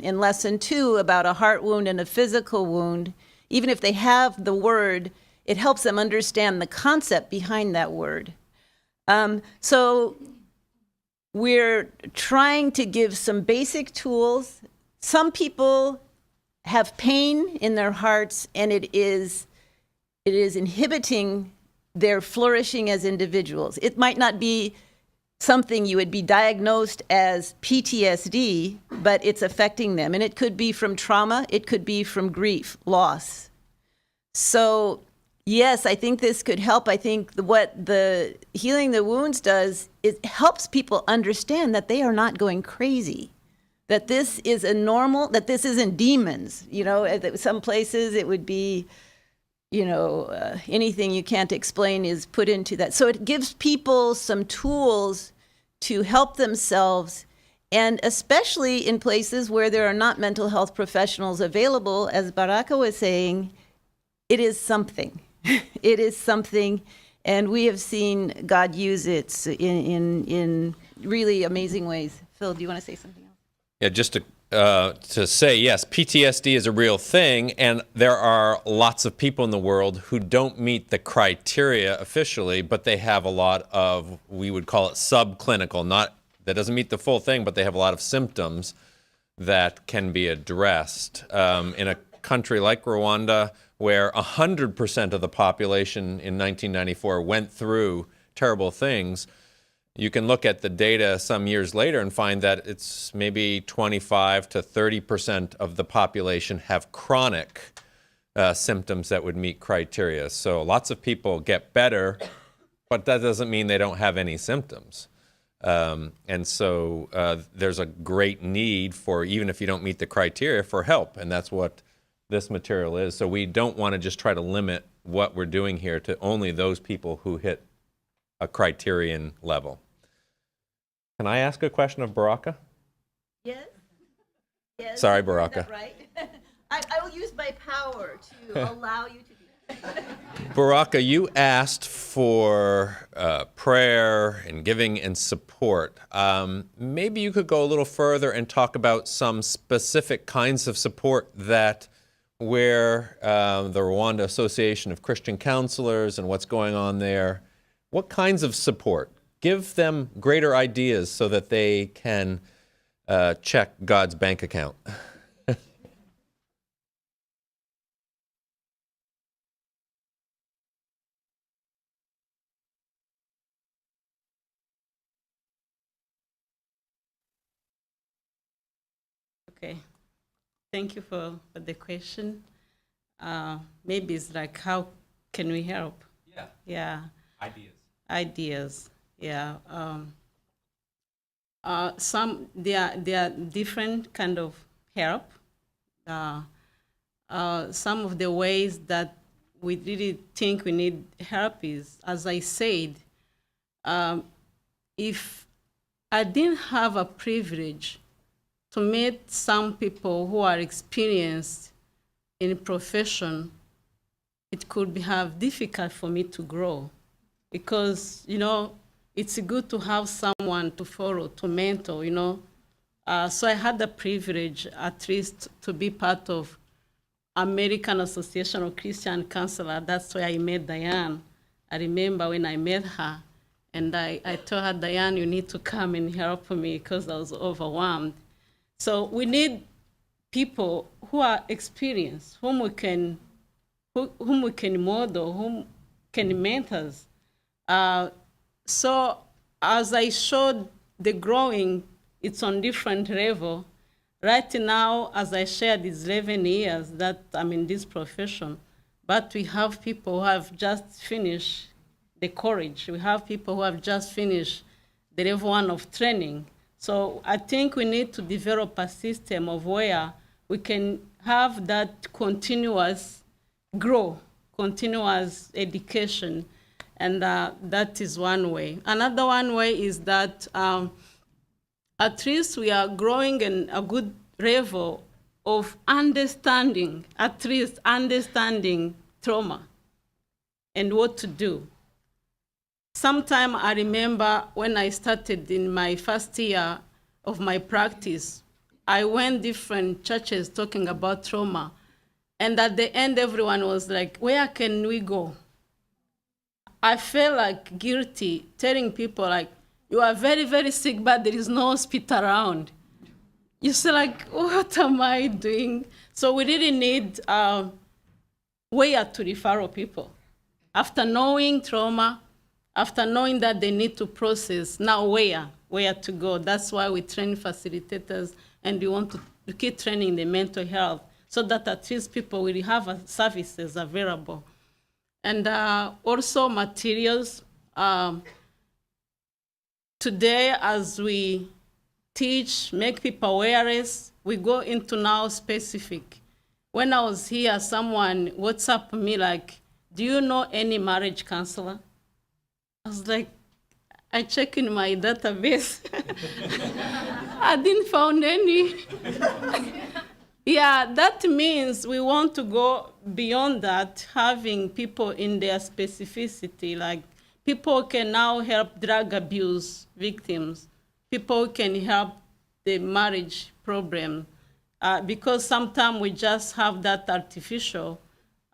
in lesson 2 about a heart wound and a physical wound, even if they have the word, it helps them understand the concept behind that word. So we're trying to give some basic tools. Some people have pain in their hearts, and it is inhibiting their flourishing as individuals. It might not be something you would be diagnosed as PTSD, but it's affecting them. And it could be from trauma, it could be from grief, loss. So yes, I think this could help. I think what the Healing the Wounds does is it helps people understand that they are not going crazy, that this is that this isn't demons. Some places it would be, anything you can't explain is put into that. So it gives people some tools to help themselves, and especially in places where there are not mental health professionals available, as Baraka was saying, it is something. It is something, and we have seen God use it in really amazing ways. Phil, do you want to say something else? Yeah, just to to say, yes, PTSD is a real thing, and there are lots of people in the world who don't meet the criteria officially, but they have a lot of, we would call it subclinical, that doesn't meet the full thing, but they have a lot of symptoms that can be addressed. In a country like Rwanda, where 100% of the population in 1994 went through terrible things, you can look at the data some years later and find that it's maybe 25 to 30% of the population have chronic symptoms that would meet criteria. So lots of people get better, but that doesn't mean they don't have any symptoms. And so there's a great need for, even if you don't meet the criteria, for help. And that's what this material is. So we don't want to just try to limit what we're doing here to only those people who hit a criterion level. Can I ask a question of Baraka? Yes? Yes. Sorry, Is that Baraka. right? I will use my power to allow you to do that. Baraka, you asked for prayer and giving and support. Maybe you could go a little further and talk about some specific kinds of support that where the Rwanda Association of Christian Counselors and what's going on there. What kinds of support? Give them greater ideas so that they can check God's bank account. Okay, thank you for the question. Maybe it's like, how can we help? Yeah. Ideas. Yeah. There are different kind of help. Some of the ways that we really think we need help is, as I said, if I didn't have a privilege to meet some people who are experienced in a profession, it could have difficult for me to grow, because, it's good to have someone to follow, to mentor, So I had the privilege, at least, to be part of American Association of Christian Counselors. That's where I met Diane. I remember when I met her, and I told her, Diane, you need to come and help me because I was overwhelmed. So we need people who are experienced, whom we can model, whom can mentor us. So as I showed the growing, it's on different level. Right now, as I shared, it's 11 years that I'm in this profession, but we have people who have just finished the college. We have people who have just finished the level 1 of training. So I think we need to develop a system of where we can have that continuous growth, continuous education, and that is one way. Another one way is that at least we are growing in a good level of understanding, at least understanding trauma and what to do. Sometime I remember when I started in my first year of my practice, I went different churches talking about trauma. And at the end, everyone was like, where can we go? I felt like guilty telling people, like, you are very, very sick, but there is no hospital around. You say, like, what am I doing? So we really need where to refer people. After knowing trauma, after knowing that they need to process, now where to go. That's why we train facilitators, and we want to keep training the mental health so that at least people will have services available. And also materials. Today, as we teach, make people aware, we go into now specific. When I was here, someone WhatsApped me like, do you know any marriage counselor? I was like, I checked in my database. I didn't find any. Yeah, that means we want to go beyond that, having people in their specificity, like people can now help drug abuse victims. People can help the marriage problem. because sometimes we just have that artificial.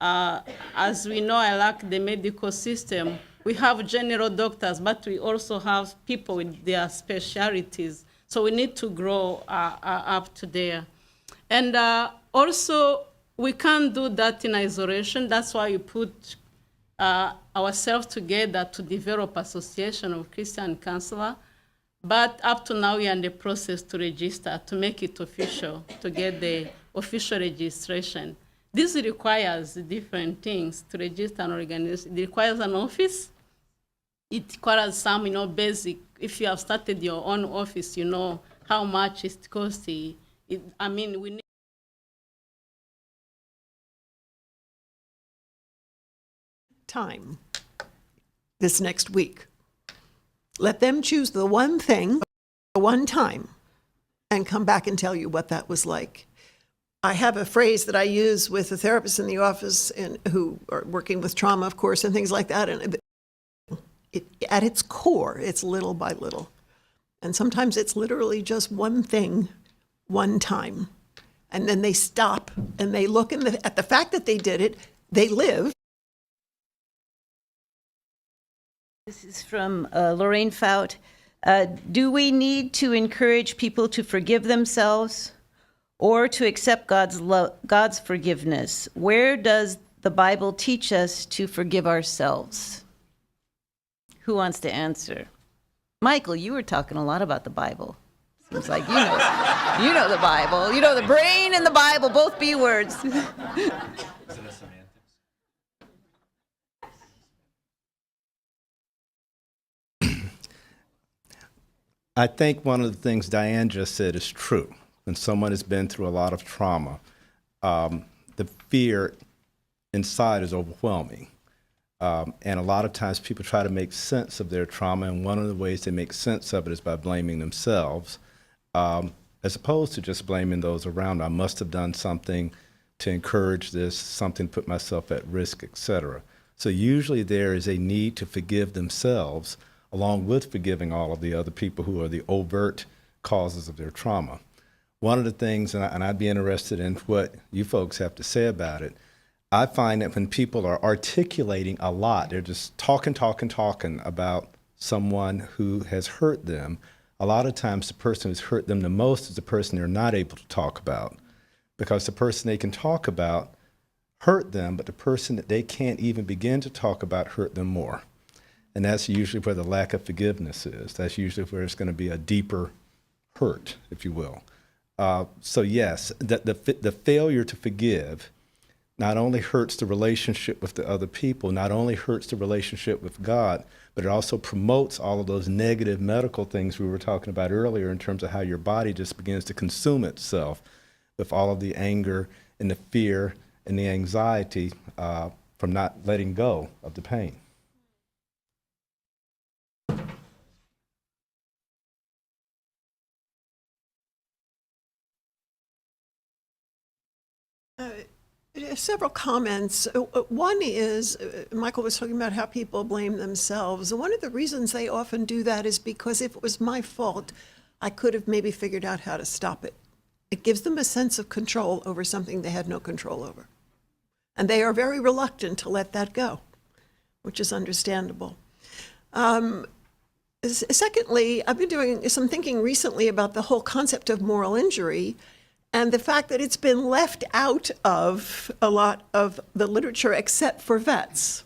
As we know, I like the medical system. We have general doctors, but we also have people with their specialties. So we need to grow up to there. And also, we can't do that in isolation. That's why we put ourselves together to develop Association of Christian Counselors. But up to now, we are in the process to register, to make it official, to get the official registration. This requires different things to register an organization. It requires an office. It requires some, basic. If you have started your own office, you know how much it costs. We need time this next week. Let them choose the one thing, the one time, and come back and tell you what that was like. I have a phrase that I use with the therapists in the office and who are working with trauma, of course, and things like that. And at its core, it's little by little. And sometimes it's literally just one thing, one time. And then they stop and they look at the fact that they did it, they live. This is from Lorraine Fout. Do we need to encourage people to forgive themselves or to accept God's forgiveness? Where does the Bible teach us to forgive ourselves? Who wants to answer? Michael, you were talking a lot about the Bible. Seems like you know the Bible. You know the brain and the Bible, both B words. I think one of the things Diane just said is true. When someone has been through a lot of trauma, the fear inside is overwhelming. And a lot of times people try to make sense of their trauma, and one of the ways they make sense of it is by blaming themselves, as opposed to just blaming those around. I must have done something to encourage this, something to put myself at risk, etc. So usually there is a need to forgive themselves along with forgiving all of the other people who are the overt causes of their trauma. One of the things, and I'd be interested in what you folks have to say about it, I find that when people are articulating a lot, they're just talking about someone who has hurt them, a lot of times the person who's hurt them the most is the person they're not able to talk about, because the person they can talk about hurt them, but the person that they can't even begin to talk about hurt them more. And that's usually where the lack of forgiveness is. That's usually where it's going to be a deeper hurt, if you will. So yes, the failure to forgive not only hurts the relationship with the other people, not only hurts the relationship with God, but it also promotes all of those negative medical things we were talking about earlier in terms of how your body just begins to consume itself with all of the anger and the fear and the anxiety from not letting go of the pain. Several comments. One is, Michael was talking about how people blame themselves. One of the reasons they often do that is because if it was my fault, I could have maybe figured out how to stop it. It gives them a sense of control over something they had no control over. And they are very reluctant to let that go, which is understandable. Secondly, I've been doing some thinking recently about the whole concept of moral injury and the fact that it's been left out of a lot of the literature except for vets.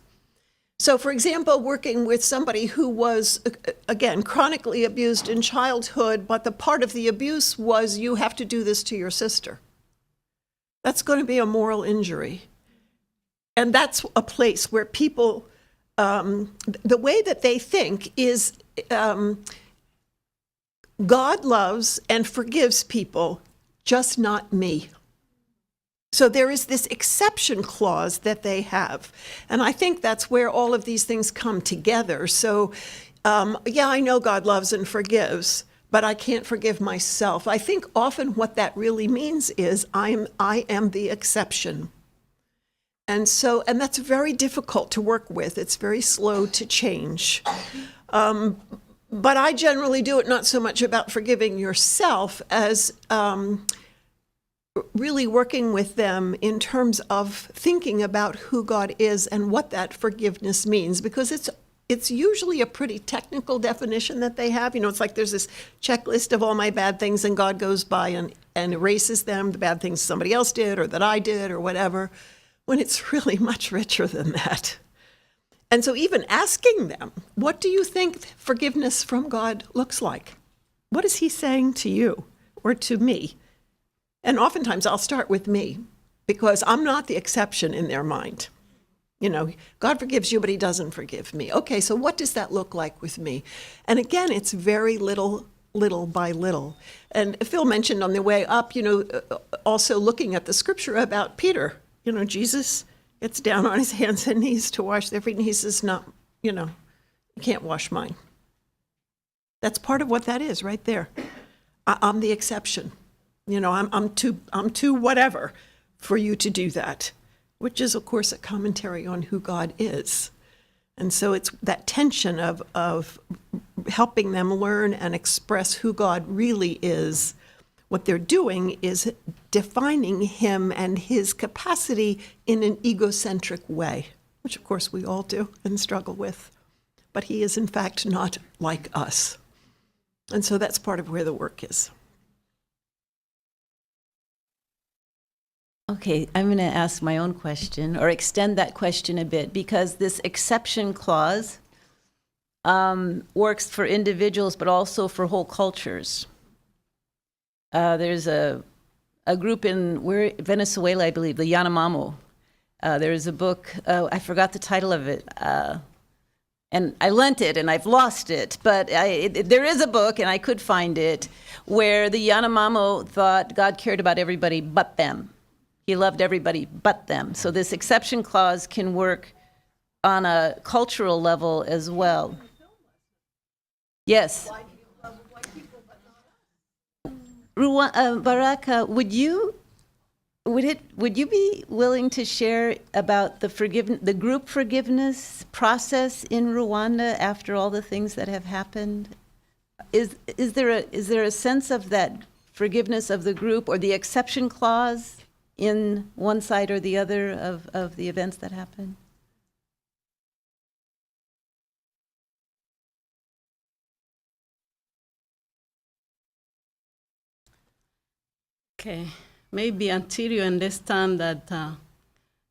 So, for example, working with somebody who was, again, chronically abused in childhood, but the part of the abuse was you have to do this to your sister. That's going to be a moral injury. And that's a place where people, the way that they think is God loves and forgives people, just not me. So there is this exception clause that they have. And I think that's where all of these things come together. So, yeah, I know God loves and forgives, but I can't forgive myself. I think often what that really means is I am the exception. And that's very difficult to work with. It's very slow to change. But I generally do it not so much about forgiving yourself as really working with them in terms of thinking about who God is and what that forgiveness means, because it's usually a pretty technical definition that they have. You know, it's like there's this checklist of all my bad things, and God goes by and erases them, the bad things somebody else did or that I did or whatever, when it's really much richer than that. And so even asking them, what do you think forgiveness from God looks like? What is he saying to you or to me? And oftentimes I'll start with me, because I'm not the exception in their mind. You know, God forgives you, but he doesn't forgive me. Okay, so what does that look like with me? And again, it's very little by little. And Phil mentioned on the way up, you know, also looking at the scripture about Peter. You know, Jesus gets down on his hands and knees to wash their feet, and he says, no, you know, you can't wash mine. That's part of what that is right there. I'm the exception. You know, I'm too whatever for you to do that, which is, of course, a commentary on who God is. And so it's that tension of helping them learn and express who God really is. What they're doing is defining him and his capacity in an egocentric way, which, of course, we all do and struggle with. But he is, in fact, not like us. And so that's part of where the work is. Okay, I'm going to ask my own question, or extend that question a bit, because this exception clause works for individuals, but also for whole cultures. There's a group in Venezuela, I believe, the Yanomamo. There's a book, I forgot the title of it, and I lent it and I've lost it, but there is a book, and I could find it, where the Yanomamo thought God cared about everybody but them. He loved everybody but them. So this exception clause can work on a cultural level as well. Yes. Baraka, would you be willing to share about the group forgiveness process in Rwanda after all the things that have happened? Is there a sense of that forgiveness of the group, or the exception clause in one side or the other of the events that happened? Okay, maybe until you understand that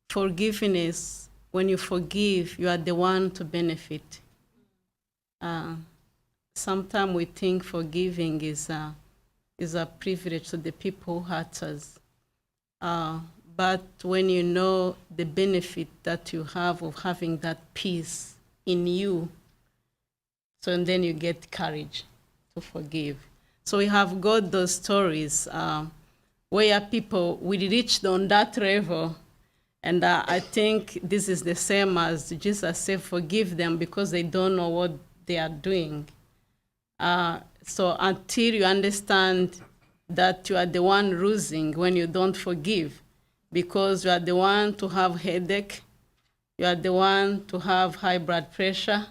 forgiveness, when you forgive, you are the one to benefit. Sometimes we think forgiving is a privilege to the people who hurt us. But when you know the benefit that you have of having that peace in you, so and then you get courage to forgive. So we have got those stories where people will reach on that level, and I think this is the same as Jesus said, forgive them because they don't know what they are doing. So until you understand that you are the one losing when you don't forgive, because you are the one to have headache, you are the one to have high blood pressure,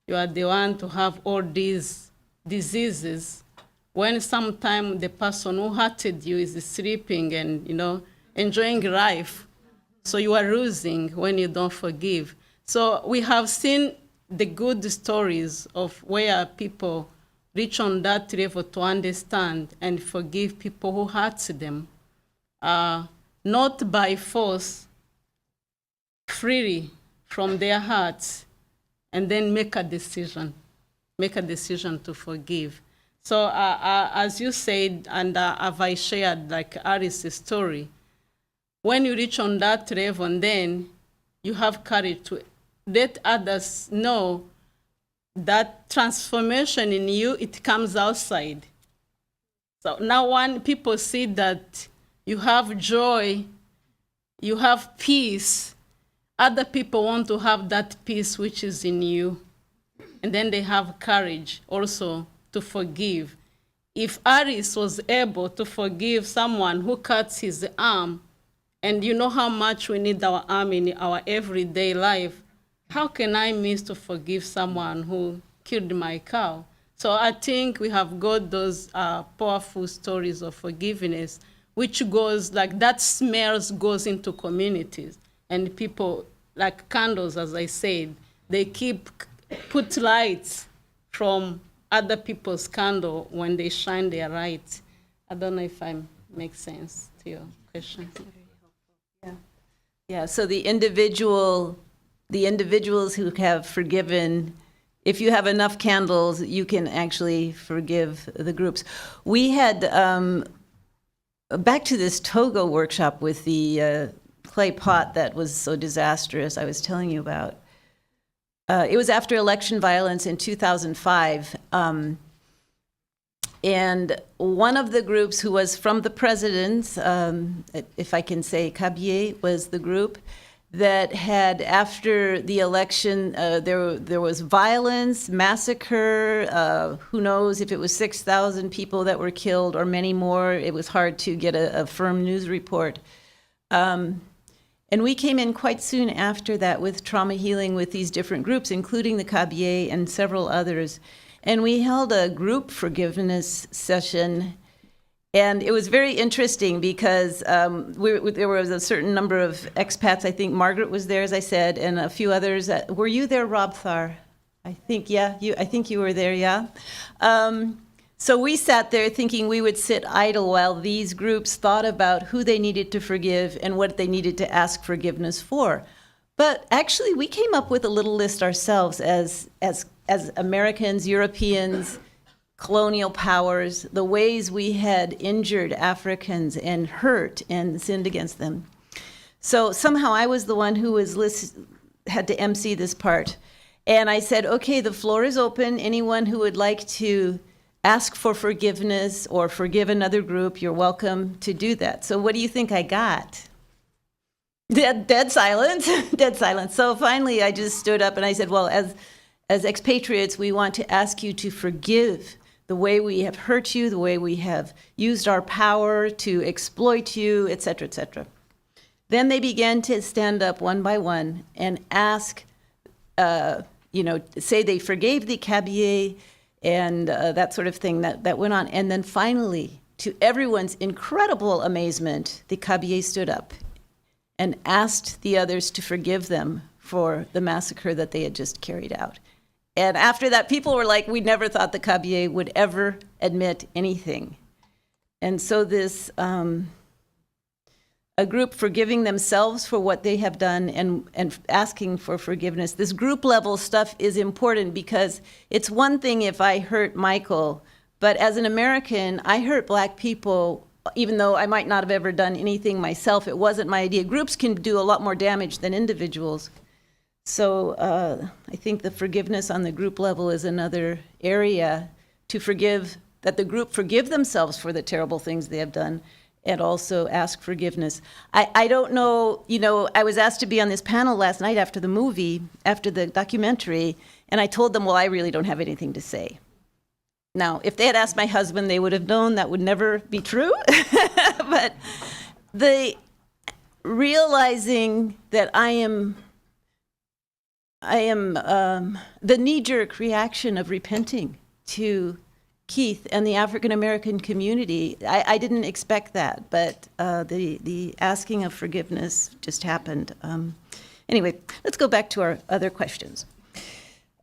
you are the one to have all these diseases, when sometimes the person who hurted you is sleeping and, you know, enjoying life. So you are losing when you don't forgive. So we have seen the good stories of where people reach on that level to understand and forgive people who hurt them, not by force, freely from their hearts, and then make a decision to forgive. So as you said, and as I shared, like Alice's story, when you reach on that level, and then you have courage to let others know that transformation in you, it comes outside. So now when people see that you have joy, you have peace, other people want to have that peace which is in you. And then they have courage also to forgive. If Aris was able to forgive someone who cuts his arm, and you know how much we need our arm in our everyday life, how can I miss to forgive someone who killed my cow? So I think we have got those powerful stories of forgiveness, which goes, like that smells goes into communities. And people, like candles, as I said, they put lights from other people's candle when they shine their lights. I don't know if I make sense to your question. Yeah, so the individuals who have forgiven, if you have enough candles, you can actually forgive the groups. We had, back to this Togo workshop with the clay pot that was so disastrous I was telling you about. It was after election violence in 2005. And one of the groups who was from the president's, if I can say, Kabylie was the group that had, after the election, there was violence, massacre, who knows if it was 6,000 people that were killed or many more. It was hard to get a firm news report. And we came in quite soon after that with trauma healing with these different groups, including the Kabylie and several others. And we held a group forgiveness session, and it was very interesting because there was a certain number of expats. I think Margaret was there, as I said, and a few others. Were you there, Rob Thar? I think, yeah. I think you were there, yeah. So we sat there thinking we would sit idle while these groups thought about who they needed to forgive and what they needed to ask forgiveness for. But actually, we came up with a little list ourselves as Americans, Europeans, colonial powers, the ways we had injured Africans and hurt and sinned against them. So somehow I was the one who had to MC this part. And I said, okay, the floor is open. Anyone who would like to ask for forgiveness or forgive another group, you're welcome to do that. So what do you think I got? Dead silence, dead silence. So finally I just stood up and I said, well, as expatriates, we want to ask you to forgive the way we have hurt you, the way we have used our power to exploit you, et cetera, et cetera. Then they began to stand up one by one and ask, say they forgave the Kabylie and that sort of thing that went on. And then finally, to everyone's incredible amazement, the Kabylie stood up and asked the others to forgive them for the massacre that they had just carried out. And after that, people were like, we never thought the Kabylie would ever admit anything. And so this, a group forgiving themselves for what they have done and asking for forgiveness. This group level stuff is important because it's one thing if I hurt Michael, but as an American, I hurt Black people, even though I might not have ever done anything myself. It wasn't my idea. Groups can do a lot more damage than individuals. So I think the forgiveness on the group level is another area to forgive, that the group forgive themselves for the terrible things they have done and also ask forgiveness. I don't know, I was asked to be on this panel last night after the movie, after the documentary, and I told them, well, I really don't have anything to say. Now, if they had asked my husband, they would have known that would never be true. But the realizing that I am the knee-jerk reaction of repenting to Keith and the African-American community. I didn't expect that, but the asking of forgiveness just happened. Anyway, let's go back to our other questions.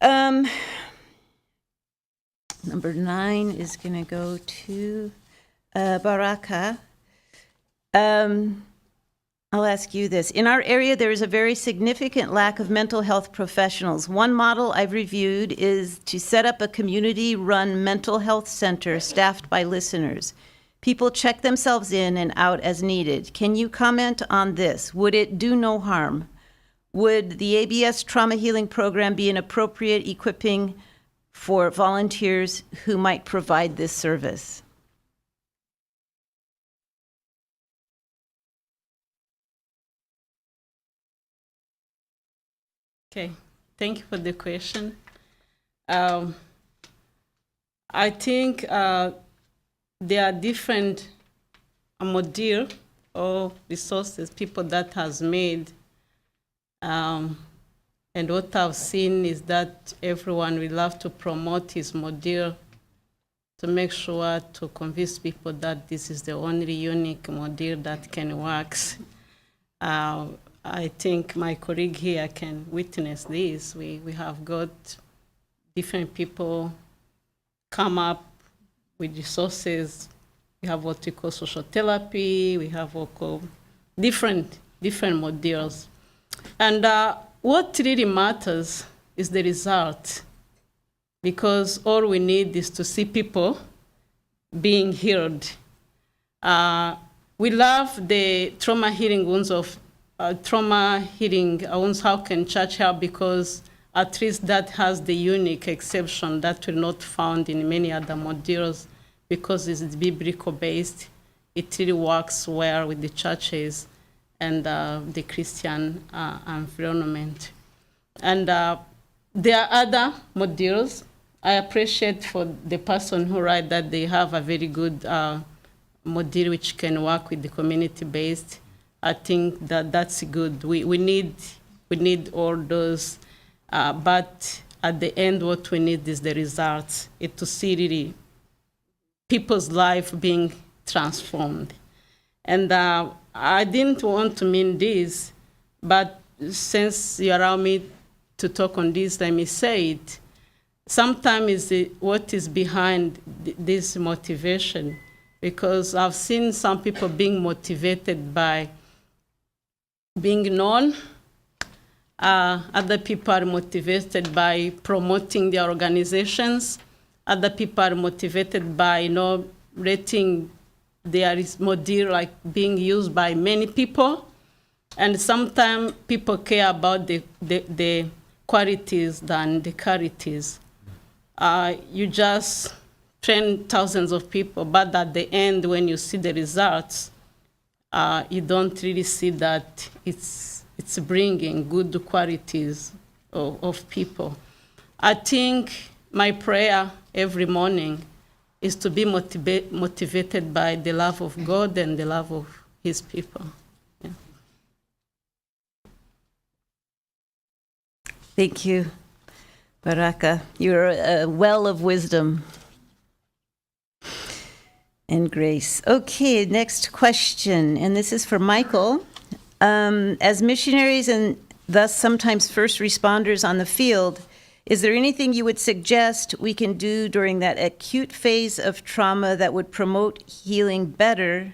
Number 9 is going to go to Baraka. I'll ask you this. In our area, there is a very significant lack of mental health professionals. One model I've reviewed is to set up a community-run mental health center staffed by listeners. People check themselves in and out as needed. Can you comment on this? Would it do no harm? Would the ABS trauma healing program be an appropriate equipping for volunteers who might provide this service? Okay, thank you for the question. I think there are different model or resources people that has made. And what I've seen is that everyone will love to promote his model to make sure to convince people that this is the only unique model that can work. I think my colleague here can witness this. We have got different people come up with resources. We have what we call social therapy. We have what we call different modules. And what really matters is the result, because all we need is to see people being healed. We love the trauma healing wounds of how can church help, because at least that has the unique exception that will not found in many other modules, because it's biblical based. It really works well with the churches and the Christian environment. And there are other modules. I appreciate for the person who write that they have a very good module which can work with the community based. I think that's good. We need all those, but at the end, what we need is the results. To see really people's life being transformed. And I didn't want to mean this, but since you allow me to talk on this, let me say it. Sometimes what is behind this motivation, because I've seen some people being motivated by being known. Other people are motivated by promoting their organizations. Other people are motivated by letting their model like being used by many people. And sometimes people care about the qualities than the qualities. You just train thousands of people, but at the end, when you see the results, you don't really see that it's bringing good qualities of people. I think my prayer every morning is to be motivated by the love of God and the love of his people. Yeah. Thank you, Baraka. You're a well of wisdom and grace. Okay, next question, and this is for Michael. As missionaries and thus sometimes first responders on the field, is there anything you would suggest we can do during that acute phase of trauma that would promote better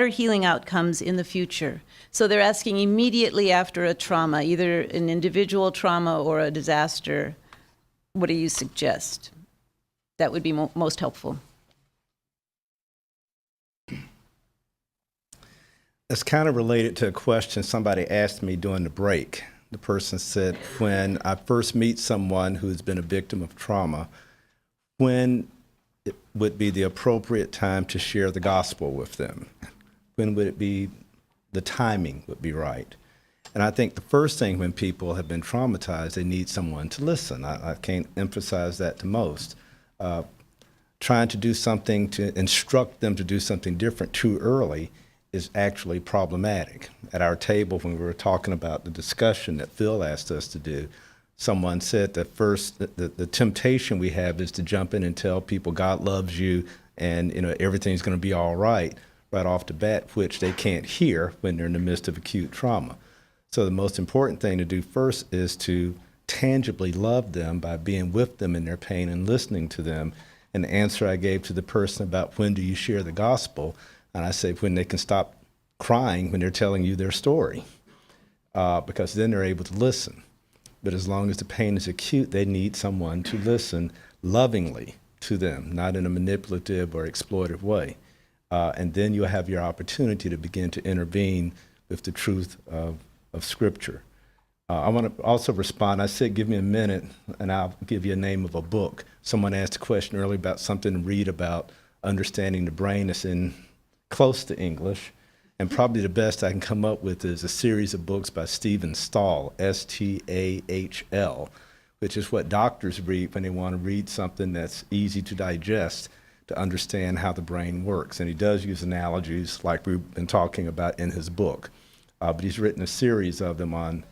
healing outcomes in the future? So they're asking immediately after a trauma, either an individual trauma or a disaster. What do you suggest? That would be most helpful. It's kind of related to a question somebody asked me during the break. The person said, when I first meet someone who's been a victim of trauma, when it would be the appropriate time to share the gospel with them? When would it be, the timing would be right? And I think the first thing when people have been traumatized, they need someone to listen. I can't emphasize that to most. Trying to do something to instruct them to do something different too early is actually problematic. At our table, when we were talking about the discussion that Phil asked us to do, someone said that first, the temptation we have is to jump in and tell people God loves you and everything's going to be all right off the bat, which they can't hear when they're in the midst of acute trauma. So the most important thing to do first is to tangibly love them by being with them in their pain and listening to them. And the answer I gave to the person about when do you share the gospel, and I say when they can stop crying when they're telling you their story, because then they're able to listen. But as long as the pain is acute, they need someone to listen lovingly to them, not in a manipulative or exploitive way. And then you'll have your opportunity to begin to intervene with the truth of Scripture. I want to also respond. I said, give me a minute, and I'll give you a name of a book. Someone asked a question earlier about something to read about understanding the brain. It's in close to English, and probably the best I can come up with is a series of books by Stephen Stahl, S-T-A-H-L, which is what doctors read when they want to read something that's easy to digest to understand how the brain works. And he does use analogies like we've been talking about in his book, but he's written a series of them on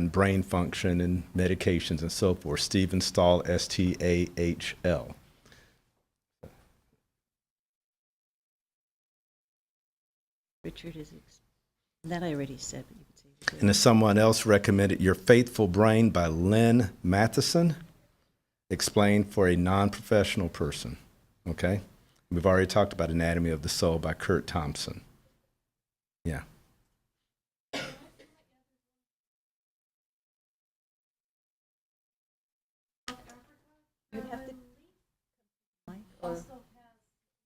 brain function and medications and so forth. Stephen Stahl, S-T-A-H-L. Richard is, that I already said, but you could say it again. And as someone else recommended, Your Faithful Brain by Lynn Matheson, explained for a non-professional person, okay? We've already talked about Anatomy of the Soul by Kurt Thompson. Yeah.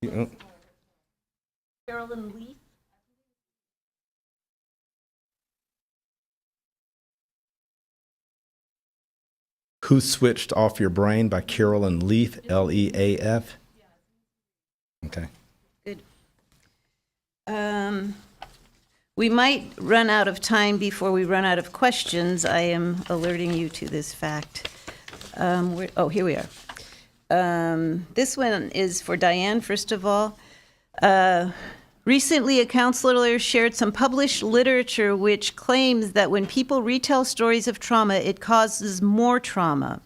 You know, Carolyn Leaf? Who Switched Off Your Brain by Carolyn Leaf, Leaf. Okay. Good. We might run out of time before we run out of questions. I am alerting you to this fact. Here we are. This one is for Diane, first of all. Recently, a counselor shared some published literature which claims that when people retell stories of trauma, it causes more trauma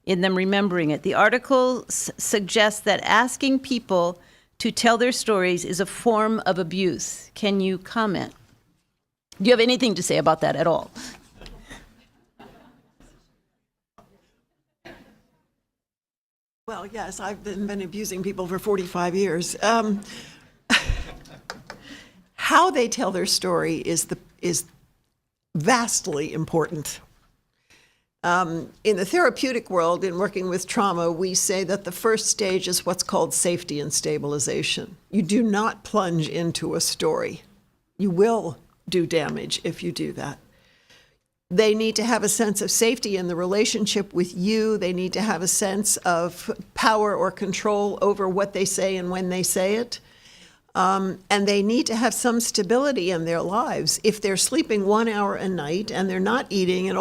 in them remembering it. The article suggests that asking people to tell their stories is a form of abuse. Can you comment? Do you have anything to say about that at all? Well, yes, I've been abusing people for 45 years. How they tell their story is vastly important. In the therapeutic world, in working with trauma, we say that the first stage is what's called safety and stabilization. You do not plunge into a story. You will do damage if you do that. They need to have a sense of safety in the relationship with you. They need to have a sense of power or control over what they say and when they say it. And they need to have some stability in their lives. If they're sleeping 1 hour a night and they're not eating and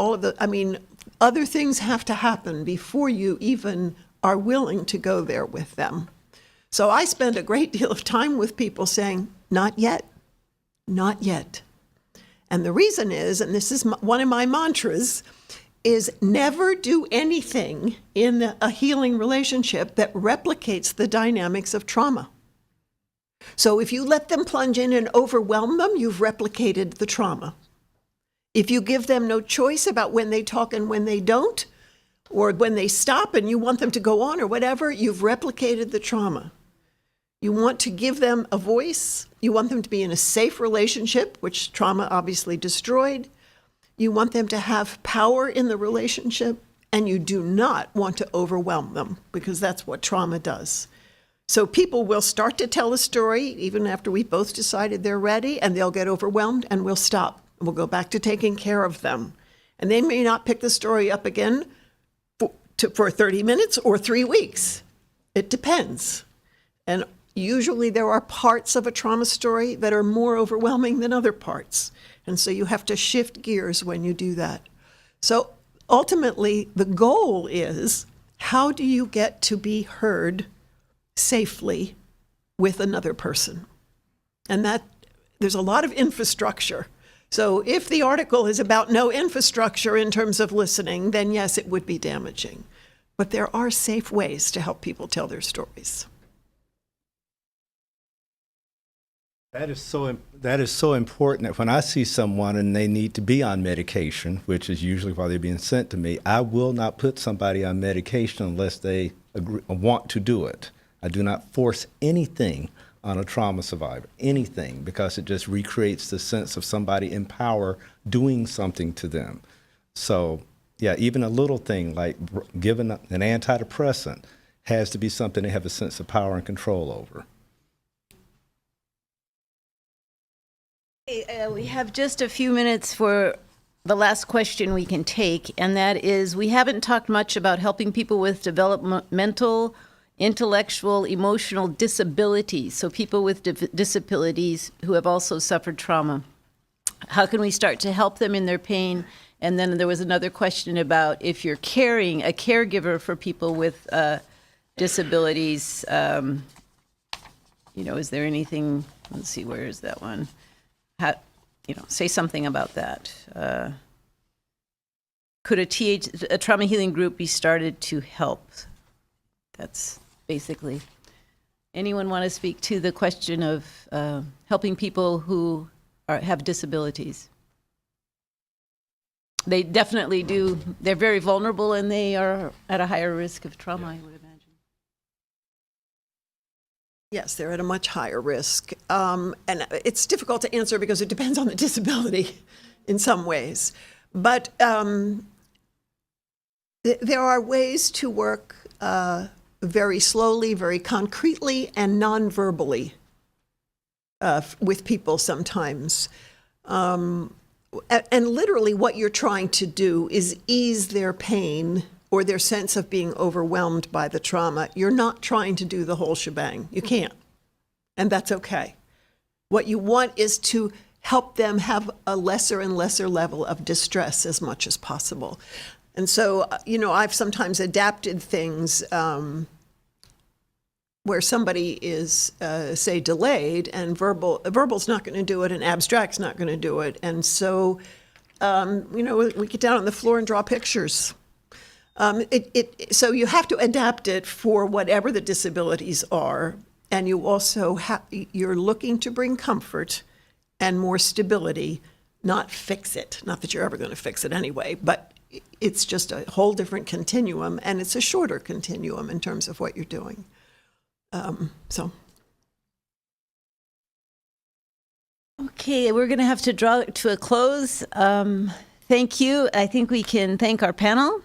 other things have to happen before you even are willing to go there with them. So I spend a great deal of time with people saying, not yet, not yet. And the reason is, and this is one of my mantras, is never do anything in a healing relationship that replicates the dynamics of trauma. So if you let them plunge in and overwhelm them, you've replicated the trauma. If you give them no choice about when they talk and when they don't, or when they stop and you want them to go on or whatever, you've replicated the trauma. You want to give them a voice. You want them to be in a safe relationship, which trauma obviously destroyed. You want them to have power in the relationship, and you do not want to overwhelm them, because that's what trauma does. So people will start to tell a story, even after we both decided they're ready, and they'll get overwhelmed, and we'll stop. We'll go back to taking care of them. And they may not pick the story up again for 30 minutes or 3 weeks. It depends. And usually there are parts of a trauma story that are more overwhelming than other parts. And so you have to shift gears when you do that. So ultimately, the goal is, how do you get to be heard safely with another person? And that there's a lot of infrastructure. So if the article is about no infrastructure in terms of listening, then yes, it would be damaging. But there are safe ways to help people tell their stories. That is so important that when I see someone and they need to be on medication, which is usually why they're being sent to me, I will not put somebody on medication unless they want to do it. I do not force anything on a trauma survivor, anything, because it just recreates the sense of somebody in power doing something to them. So, yeah, even a little thing like giving an antidepressant has to be something they have a sense of power and control over. We have just a few minutes for the last question we can take, and that is, we haven't talked much about helping people with developmental, intellectual, emotional disabilities, so people with disabilities who have also suffered trauma. How can we start to help them in their pain? And then there was another question about if you're a caregiver for people with disabilities, is there anything, let's see, where is that one? Say something about that. Could a trauma healing group be started to help? That's basically Anyone want to speak to the question of helping people who have disabilities? They definitely do. They're very vulnerable and they are at a higher risk of trauma, I would imagine. Yes, they're at a much higher risk. And it's difficult to answer because it depends on the disability in some ways. But there are ways to work very slowly, very concretely, and non-verbally with people sometimes. And literally what you're trying to do is ease their pain or their sense of being overwhelmed by the trauma. You're not trying to do the whole shebang. You can't. And that's okay. What you want is to help them have a lesser and lesser level of distress as much as possible. And so, I've sometimes adapted things where somebody is, say, delayed, and verbal's not going to do it, and abstract's not going to do it. And so, we get down on the floor and draw pictures. So you have to adapt it for whatever the disabilities are, and you also you're looking to bring comfort and more stability, not fix it. Not that you're ever going to fix it anyway, but it's just a whole different continuum, and it's a shorter continuum in terms of what you're doing. Okay, we're going to have to draw it to a close. Thank you. I think we can thank our panel.